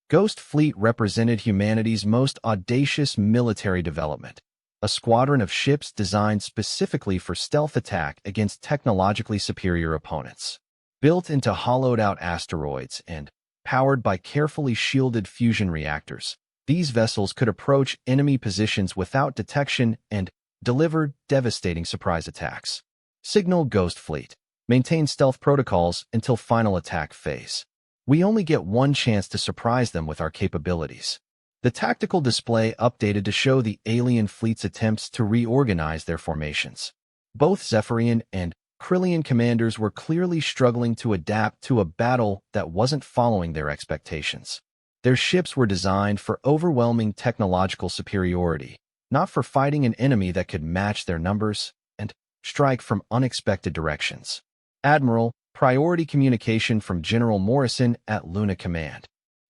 Ghost Fleet represented humanity's most audacious military development, a squadron of ships designed specifically for stealth attack against technologically superior opponents. Built into hollowed-out asteroids and powered by carefully shielded fusion reactors, these vessels could approach enemy positions without detection and deliver devastating surprise attacks. Signal Ghost Fleet. Maintain stealth protocols until final attack phase. We only get one chance to surprise them with our capabilities. The tactical display updated to show the alien fleet's attempts to reorganize their formations. Both Zephyrian and Krillian commanders were clearly struggling to adapt to a battle that wasn't following their expectations. Their ships were designed for overwhelming technological superiority, not for fighting an enemy that could match their numbers and strike from unexpected directions. Admiral, priority communication from General Morrison at Luna Command.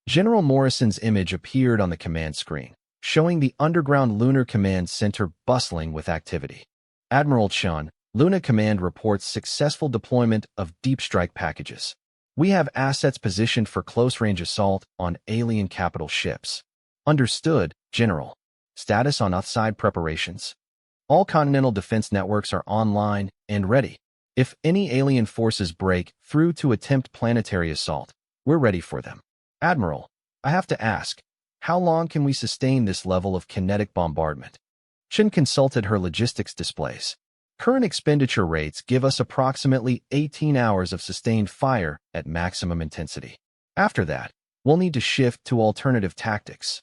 General Morrison's image appeared on the command screen, showing the underground Lunar Command Center bustling with activity. Admiral Chun, Luna Command reports successful deployment of deep strike packages. We have assets positioned for close-range assault on alien capital ships. Understood, General. Status on Earthside preparations. All continental defense networks are online and ready. If any alien forces break through to attempt planetary assault, we're ready for them. Admiral, I have to ask, how long can we sustain this level of kinetic bombardment? Chen consulted her logistics displays. Current expenditure rates give us approximately 18 hours of sustained fire at maximum intensity. After that, we'll need to shift to alternative tactics.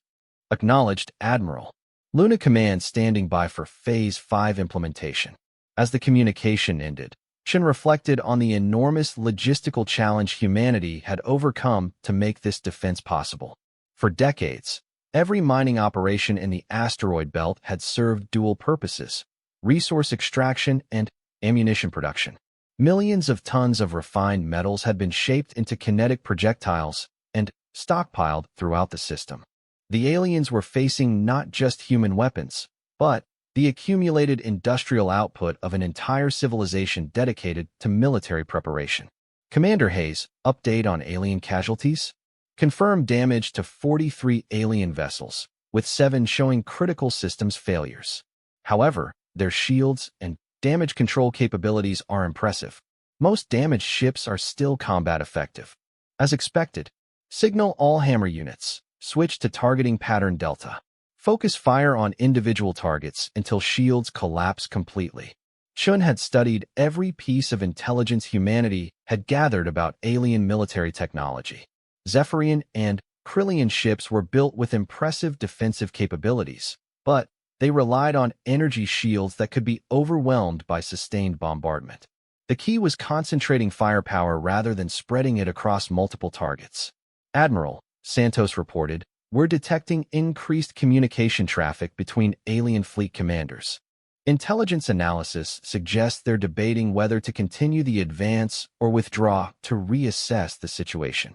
Acknowledged, Admiral. Luna Command standing by for Phase 5 implementation. As the communication ended, Chen reflected on the enormous logistical challenge humanity had overcome to make this defense possible. For decades, every mining operation in the asteroid belt had served dual purposes: resource extraction and ammunition production. Millions of tons of refined metals had been shaped into kinetic projectiles and stockpiled throughout the system. The aliens were facing not just human weapons, but the accumulated industrial output of an entire civilization dedicated to military preparation. Commander Hayes, update on alien casualties? Confirmed damage to 43 alien vessels, with 7 showing critical systems failures. However, their shields and damage control capabilities are impressive. Most damaged ships are still combat effective. As expected, signal all hammer units. Switch to targeting pattern Delta. Focus fire on individual targets until shields collapse completely. Chun had studied every piece of intelligence humanity had gathered about alien military technology. Zephyrian and Krillian ships were built with impressive defensive capabilities, but they relied on energy shields that could be overwhelmed by sustained bombardment. The key was concentrating firepower rather than spreading it across multiple targets. Admiral, Santos reported, we're detecting increased communication traffic between alien fleet commanders. Intelligence analysis suggests they're debating whether to continue the advance or withdraw to reassess the situation.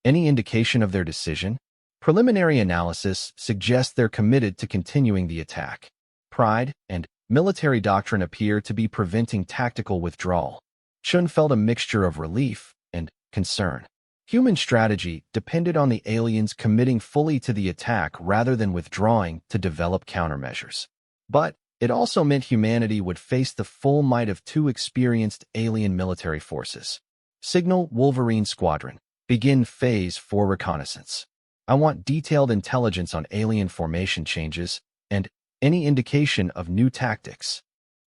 Any indication of their decision? Preliminary analysis suggests they're committed to continuing the attack. Pride and military doctrine appear to be preventing tactical withdrawal. Chun felt a mixture of relief and concern. Human strategy depended on the aliens committing fully to the attack rather than withdrawing to develop countermeasures. But it also meant humanity would face the full might of 2 experienced alien military forces. Signal Wolverine Squadron. Begin Phase 4 reconnaissance. I want detailed intelligence on alien formation changes and any indication of new tactics.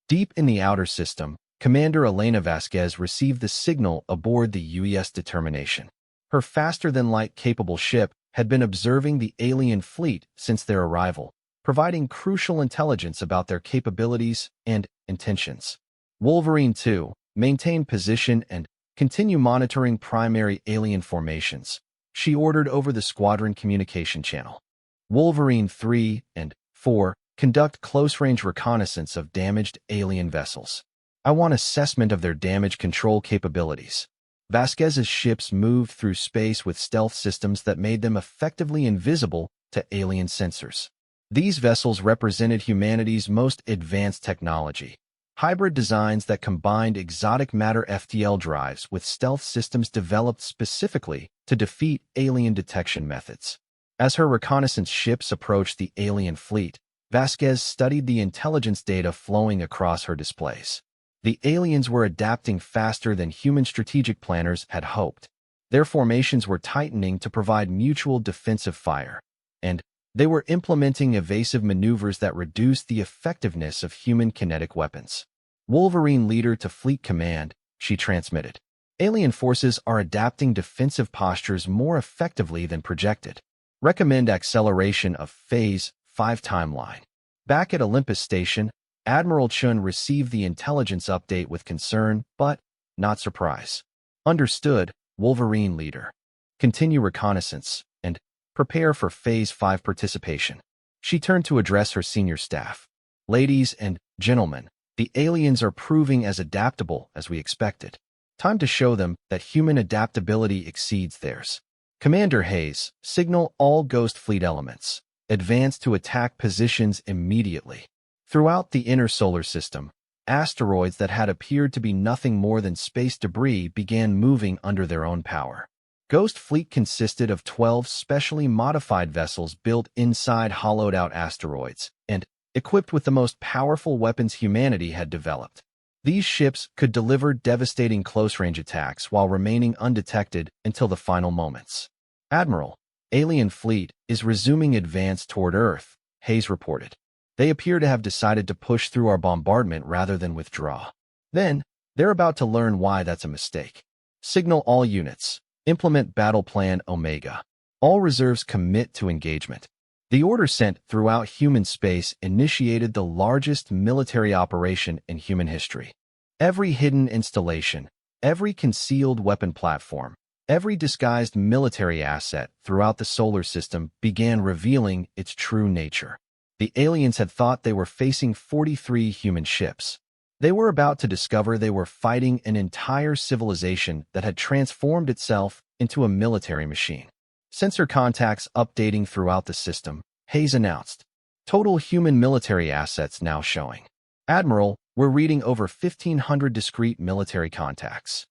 Deep in the outer system, Commander Elena Vasquez received the signal aboard the UES Determination. Her faster-than-light capable ship had been observing the alien fleet since their arrival, providing crucial intelligence about their capabilities and intentions. Wolverine 2, maintain position and continue monitoring primary alien formations, she ordered over the squadron communication channel. Wolverine 3 and 4, conduct close-range reconnaissance of damaged alien vessels. I want assessment of their damage control capabilities. Vasquez's ships moved through space with stealth systems that made them effectively invisible to alien sensors. These vessels represented humanity's most advanced technology, hybrid designs that combined exotic matter FTL drives with stealth systems developed specifically to defeat alien detection methods. As her reconnaissance ships approached the alien fleet, Vasquez studied the intelligence data flowing across her displays. The aliens were adapting faster than human strategic planners had hoped. Their formations were tightening to provide mutual defensive fire, and they were implementing evasive maneuvers that reduced the effectiveness of human kinetic weapons. Wolverine leader to Fleet Command, she transmitted. Alien forces are adapting defensive postures more effectively than projected. Recommend acceleration of Phase 5 timeline. Back at Olympus Station, Admiral Chun received the intelligence update with concern, but not surprise. Understood, Wolverine leader. Continue reconnaissance and prepare for Phase 5 participation. She turned to address her senior staff. Ladies and gentlemen, the aliens are proving as adaptable as we expected. Time to show them that human adaptability exceeds theirs. Commander Hayes, signal all Ghost Fleet elements. Advance to attack positions immediately. Throughout the inner solar system, asteroids that had appeared to be nothing more than space debris began moving under their own power. Ghost Fleet consisted of 12 specially modified vessels built inside hollowed-out asteroids and equipped with the most powerful weapons humanity had developed. These ships could deliver devastating close-range attacks while remaining undetected until the final moments. Admiral, alien fleet is resuming advance toward Earth, Hayes reported. They appear to have decided to push through our bombardment rather than withdraw. Then, they're about to learn why that's a mistake. Signal all units. Implement Battle Plan Omega. All reserves commit to engagement. The order sent throughout human space initiated the largest military operation in human history. Every hidden installation, every concealed weapon platform, every disguised military asset throughout the solar system began revealing its true nature. The aliens had thought they were facing 43 human ships. They were about to discover they were fighting an entire civilization that had transformed itself into a military machine. Sensor contacts updating throughout the system, Hayes announced. Total human military assets now showing. Admiral, we're reading over 1,500 discrete military contacts.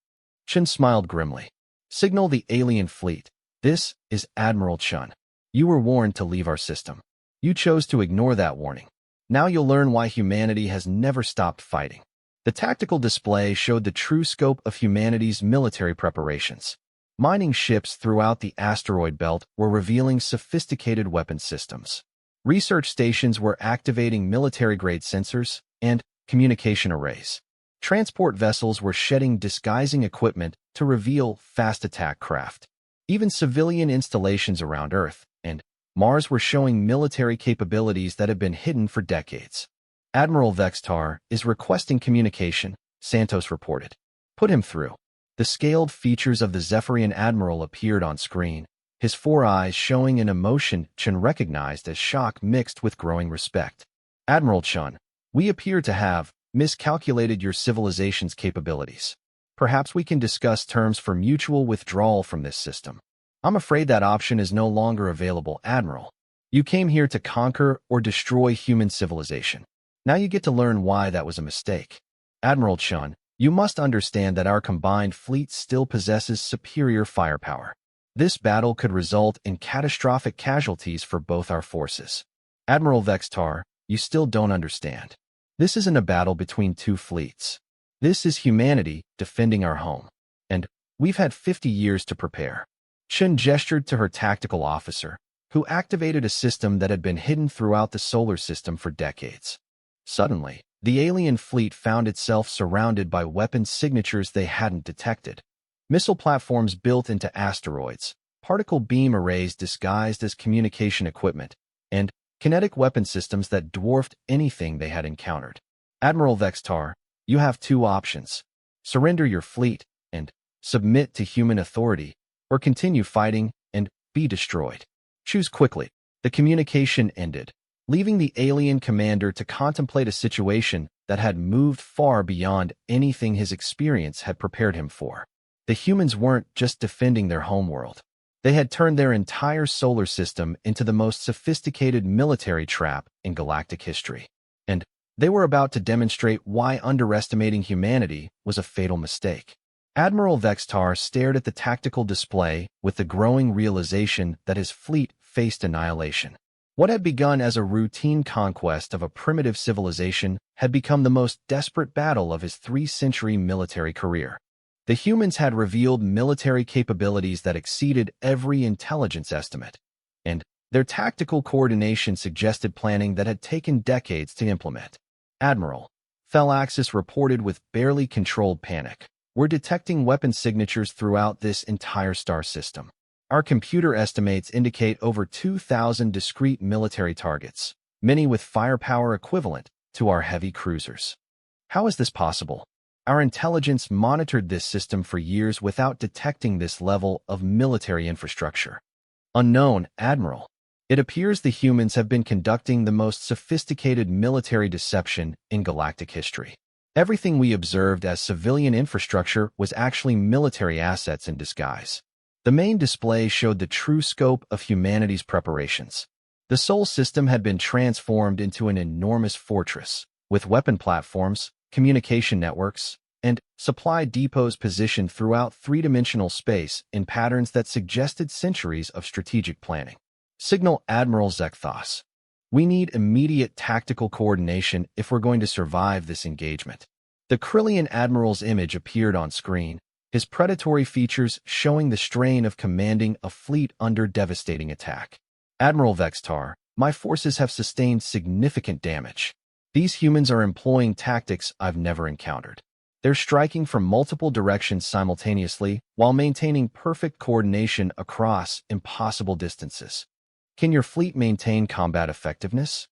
Chun smiled grimly. Signal the alien fleet. This is Admiral Chun. You were warned to leave our system. You chose to ignore that warning. Now you'll learn why humanity has never stopped fighting. The tactical display showed the true scope of humanity's military preparations. Mining ships throughout the asteroid belt were revealing sophisticated weapon systems. Research stations were activating military-grade sensors and communication arrays. Transport vessels were shedding disguising equipment to reveal fast attack craft. Even civilian installations around Earth and Mars were showing military capabilities that have been hidden for decades. Admiral Vextar is requesting communication, Santos reported. Put him through. The scaled features of the Zephyrian Admiral appeared on screen, his 4 eyes showing an emotion Chun recognized as shock mixed with growing respect. Admiral Chun, we appear to have miscalculated your civilization's capabilities. Perhaps we can discuss terms for mutual withdrawal from this system. I'm afraid that option is no longer available, Admiral. You came here to conquer or destroy human civilization. Now you get to learn why that was a mistake. Admiral Chun, you must understand that our combined fleet still possesses superior firepower. This battle could result in catastrophic casualties for both our forces. Admiral Vextar, you still don't understand. This isn't a battle between two fleets. This is humanity defending our home. And we've had 50 years to prepare. Chun gestured to her tactical officer, who activated a system that had been hidden throughout the solar system for decades. Suddenly, the alien fleet found itself surrounded by weapon signatures they hadn't detected. Missile platforms built into asteroids, particle beam arrays disguised as communication equipment, and kinetic weapon systems that dwarfed anything they had encountered. Admiral Vextar, you have 2 options. Surrender your fleet and submit to human authority, or continue fighting and be destroyed. Choose quickly. The communication ended, leaving the alien commander to contemplate a situation that had moved far beyond anything his experience had prepared him for. The humans weren't just defending their homeworld. They had turned their entire solar system into the most sophisticated military trap in galactic history. And They were about to demonstrate why underestimating humanity was a fatal mistake. Admiral Vextar stared at the tactical display with the growing realization that his fleet faced annihilation. What had begun as a routine conquest of a primitive civilization had become the most desperate battle of his 3-century military career. The humans had revealed military capabilities that exceeded every intelligence estimate, and their tactical coordination suggested planning that had taken decades to implement. Admiral Thelaxis reported with barely controlled panic. We're detecting weapon signatures throughout this entire star system. Our computer estimates indicate over 2,000 discrete military targets, many with firepower equivalent to our heavy cruisers. How is this possible? Our intelligence monitored this system for years without detecting this level of military infrastructure. Unknown, Admiral. It appears the humans have been conducting the most sophisticated military deception in galactic history. Everything we observed as civilian infrastructure was actually military assets in disguise. The main display showed the true scope of humanity's preparations. The Sol system had been transformed into an enormous fortress, with weapon platforms, communication networks, and supply depots positioned throughout three-dimensional space in patterns that suggested centuries of strategic planning. Signal Admiral Zekthos. We need immediate tactical coordination if we're going to survive this engagement. The Krillian Admiral's image appeared on screen, his predatory features showing the strain of commanding a fleet under devastating attack. Admiral Vextar, my forces have sustained significant damage. These humans are employing tactics I've never encountered. They're striking from multiple directions simultaneously while maintaining perfect coordination across impossible distances. Can your fleet maintain combat effectiveness?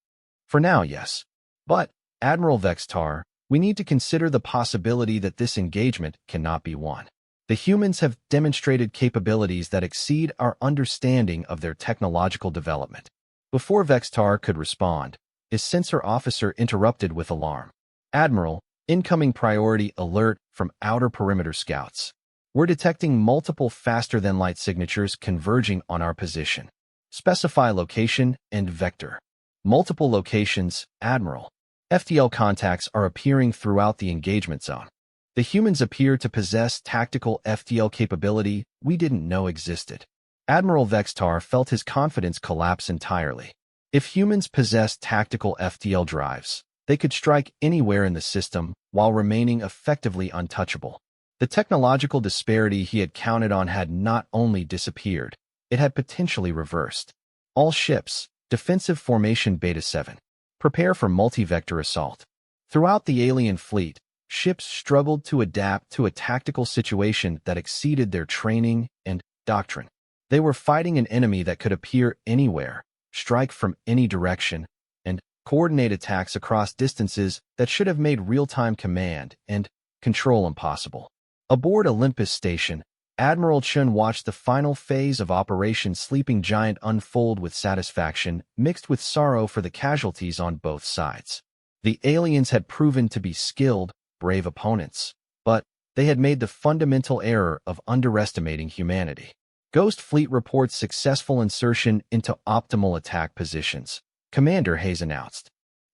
For now, yes. But, Admiral Vextar, we need to consider the possibility that this engagement cannot be won. The humans have demonstrated capabilities that exceed our understanding of their technological development. Before Vextar could respond, his sensor officer interrupted with alarm. Admiral, incoming priority alert from outer perimeter scouts. We're detecting multiple faster-than-light signatures converging on our position. Specify location and vector. Multiple locations, Admiral. FTL contacts are appearing throughout the engagement zone. The humans appear to possess tactical FTL capability we didn't know existed. Admiral Vextar felt his confidence collapse entirely. If humans possessed tactical FTL drives, they could strike anywhere in the system while remaining effectively untouchable. The technological disparity he had counted on had not only disappeared, it had potentially reversed. All ships, defensive formation Beta 7. Prepare for multi-vector assault. Throughout the alien fleet, ships struggled to adapt to a tactical situation that exceeded their training and doctrine. They were fighting an enemy that could appear anywhere, strike from any direction, and coordinate attacks across distances that should have made real-time command and control impossible. Aboard Olympus Station, Admiral Chun watched the final phase of Operation Sleeping Giant unfold with satisfaction, mixed with sorrow for the casualties on both sides. The aliens had proven to be skilled, brave opponents, but they had made the fundamental error of underestimating humanity. Ghost Fleet reports successful insertion into optimal attack positions, Commander Hayes announced.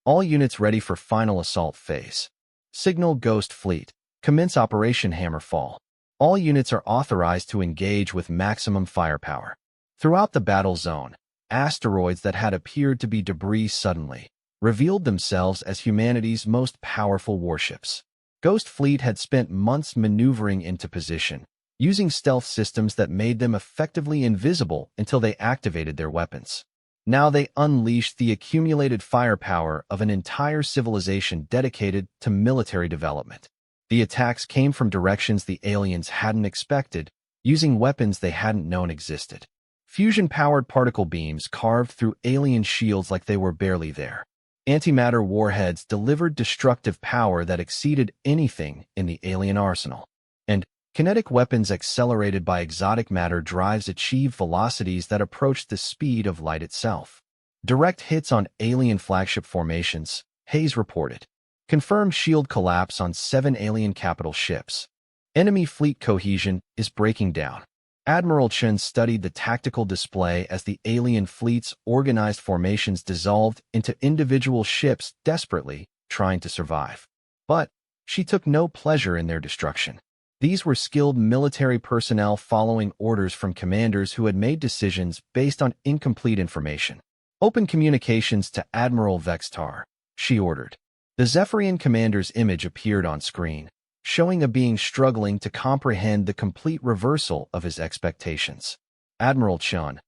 All units ready for final assault phase. Signal Ghost Fleet. Commence Operation Hammerfall. All units are authorized to engage with maximum firepower. Throughout the battle zone, asteroids that had appeared to be debris suddenly revealed themselves as humanity's most powerful warships. Ghost Fleet had spent months maneuvering into position, using stealth systems that made them effectively invisible until they activated their weapons. Now they unleashed the accumulated firepower of an entire civilization dedicated to military development. The attacks came from directions the aliens hadn't expected, using weapons they hadn't known existed. Fusion-powered particle beams carved through alien shields like they were barely there. Antimatter warheads delivered destructive power that exceeded anything in the alien arsenal. And kinetic weapons accelerated by exotic matter drives achieved velocities that approached the speed of light itself. Direct hits on alien flagship formations, Hayes reported. Confirmed shield collapse on 7 alien capital ships. Enemy fleet cohesion is breaking down. Admiral Chen studied the tactical display as the alien fleet's organized formations dissolved into individual ships desperately trying to survive. But she took no pleasure in their destruction. These were skilled military personnel following orders from commanders who had made decisions based on incomplete information. Open communications to Admiral Vextar, she ordered. The Zephyrian commander's image appeared on screen, showing a being struggling to comprehend the complete reversal of his expectations. Admiral Chun,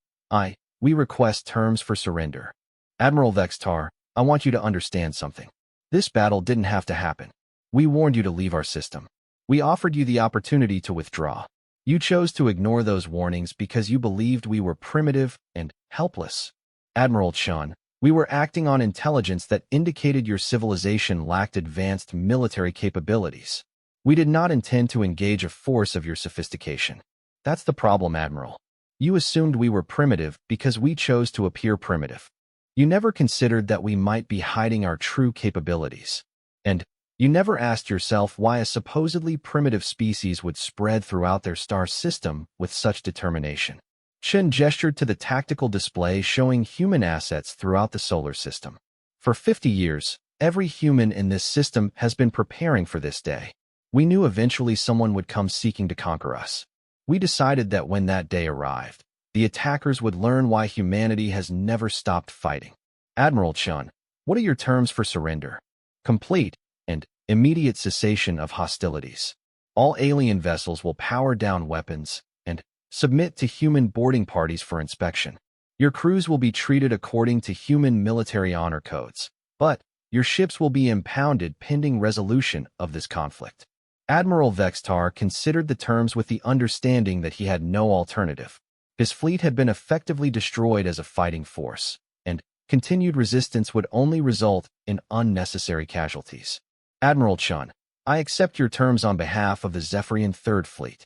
we request terms for surrender. Admiral Vextar, I want you to understand something. This battle didn't have to happen. We warned you to leave our system. We offered you the opportunity to withdraw. You chose to ignore those warnings because you believed we were primitive and helpless. Admiral Chun, we were acting on intelligence that indicated your civilization lacked advanced military capabilities. We did not intend to engage a force of your sophistication. That's the problem, Admiral. You assumed we were primitive because we chose to appear primitive. You never considered that we might be hiding our true capabilities. And you never asked yourself why a supposedly primitive species would spread throughout their star system with such determination. Chen gestured to the tactical display showing human assets throughout the solar system. For 50 years, every human in this system has been preparing for this day. We knew eventually someone would come seeking to conquer us. We decided that when that day arrived, the attackers would learn why humanity has never stopped fighting. Admiral Chun, what are your terms for surrender? Complete and immediate cessation of hostilities. All alien vessels will power down weapons and submit to human boarding parties for inspection. Your crews will be treated according to human military honor codes, but your ships will be impounded pending resolution of this conflict. Admiral Vextar considered the terms with the understanding that he had no alternative. His fleet had been effectively destroyed as a fighting force, and continued resistance would only result in unnecessary casualties. Admiral Chun, I accept your terms on behalf of the Zephyrian Third Fleet.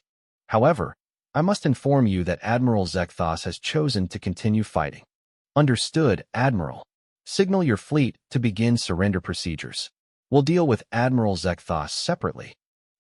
However, I must inform you that Admiral Zekthos has chosen to continue fighting. Understood, Admiral. Signal your fleet to begin surrender procedures. We'll deal with Admiral Zekthos separately.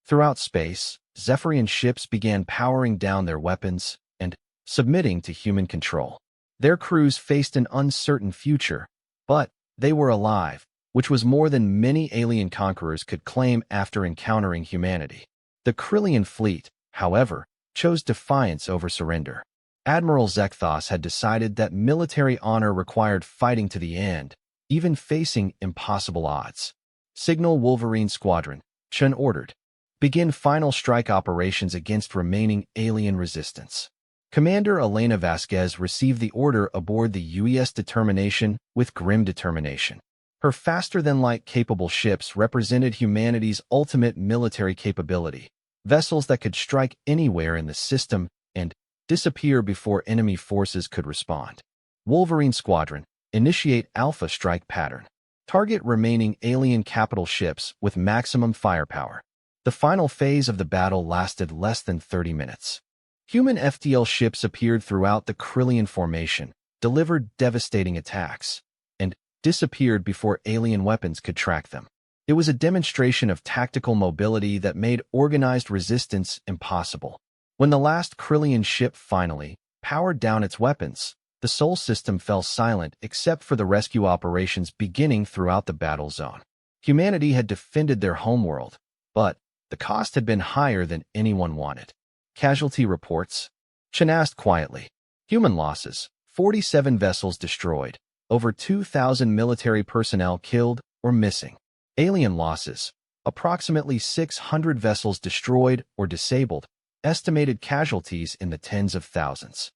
Throughout space, Zephyrian ships began powering down their weapons and submitting to human control. Their crews faced an uncertain future, but they were alive, which was more than many alien conquerors could claim after encountering humanity. The Krillian fleet, however, chose defiance over surrender. Admiral Zekthos had decided that military honor required fighting to the end, even facing impossible odds. Signal Wolverine Squadron, Chun ordered. Begin final strike operations against remaining alien resistance. Commander Elena Vasquez received the order aboard the UES Determination with grim determination. Her faster-than-light capable ships represented humanity's ultimate military capability, vessels that could strike anywhere in the system and disappear before enemy forces could respond. Wolverine Squadron, initiate Alpha Strike Pattern. Target remaining alien capital ships with maximum firepower. The final phase of the battle lasted less than 30 minutes. Human FTL ships appeared throughout the Krillian formation, delivered devastating attacks, and disappeared before alien weapons could track them. It was a demonstration of tactical mobility that made organized resistance impossible. When the last Krillian ship finally powered down its weapons, the Sol system fell silent except for the rescue operations beginning throughout the battle zone. Humanity had defended their homeworld, but the cost had been higher than anyone wanted. Casualty reports. Chen asked quietly. Human losses, 47 vessels destroyed, over 2,000 military personnel killed or missing. Alien losses, approximately 600 vessels destroyed or disabled, estimated casualties in the tens of thousands.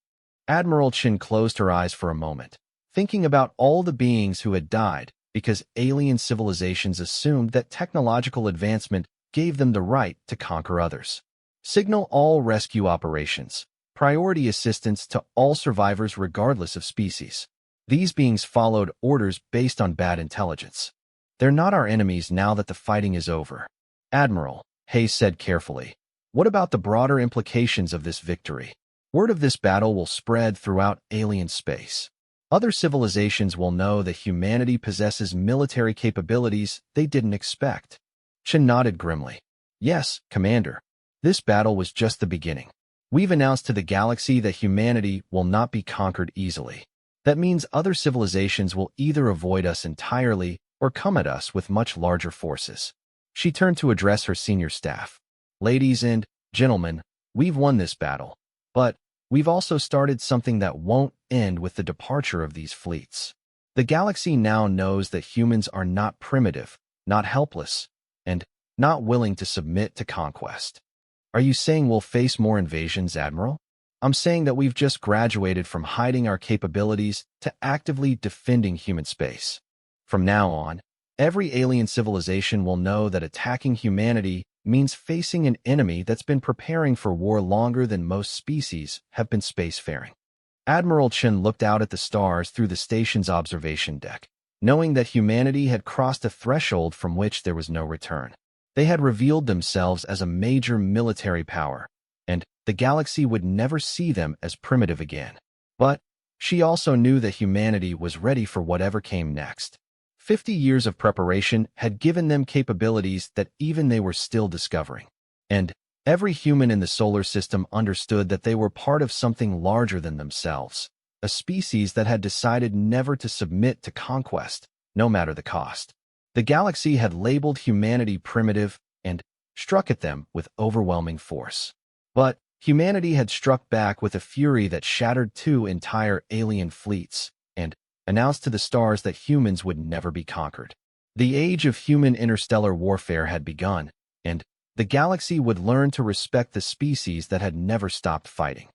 Admiral Chen closed her eyes for a moment, thinking about all the beings who had died because alien civilizations assumed that technological advancement gave them the right to conquer others. Signal all rescue operations. Priority assistance to all survivors regardless of species. These beings followed orders based on bad intelligence. They're not our enemies now that the fighting is over. Admiral, Hayes said carefully. What about the broader implications of this victory? Word of this battle will spread throughout alien space. Other civilizations will know that humanity possesses military capabilities they didn't expect. Chen nodded grimly. Yes, Commander. This battle was just the beginning. We've announced to the galaxy that humanity will not be conquered easily. That means other civilizations will either avoid us entirely or come at us with much larger forces. She turned to address her senior staff. Ladies and gentlemen, we've won this battle, but we've also started something that won't end with the departure of these fleets. The galaxy now knows that humans are not primitive, not helpless, and not willing to submit to conquest. Are you saying we'll face more invasions, Admiral? I'm saying that we've just graduated from hiding our capabilities to actively defending human space. From now on, every alien civilization will know that attacking humanity means facing an enemy that's been preparing for war longer than most species have been spacefaring. Admiral Chen looked out at the stars through the station's observation deck, knowing that humanity had crossed a threshold from which there was no return. They had revealed themselves as a major military power, and the galaxy would never see them as primitive again. But she also knew that humanity was ready for whatever came next. 50 years of preparation had given them capabilities that even they were still discovering. And every human in the solar system understood that they were part of something larger than themselves, a species that had decided never to submit to conquest, no matter the cost. The galaxy had labeled humanity primitive and struck at them with overwhelming force. But humanity had struck back with a fury that shattered 2 entire alien fleets and announced to the stars that humans would never be conquered. The age of human interstellar warfare had begun, and the galaxy would learn to respect the species that had never stopped fighting.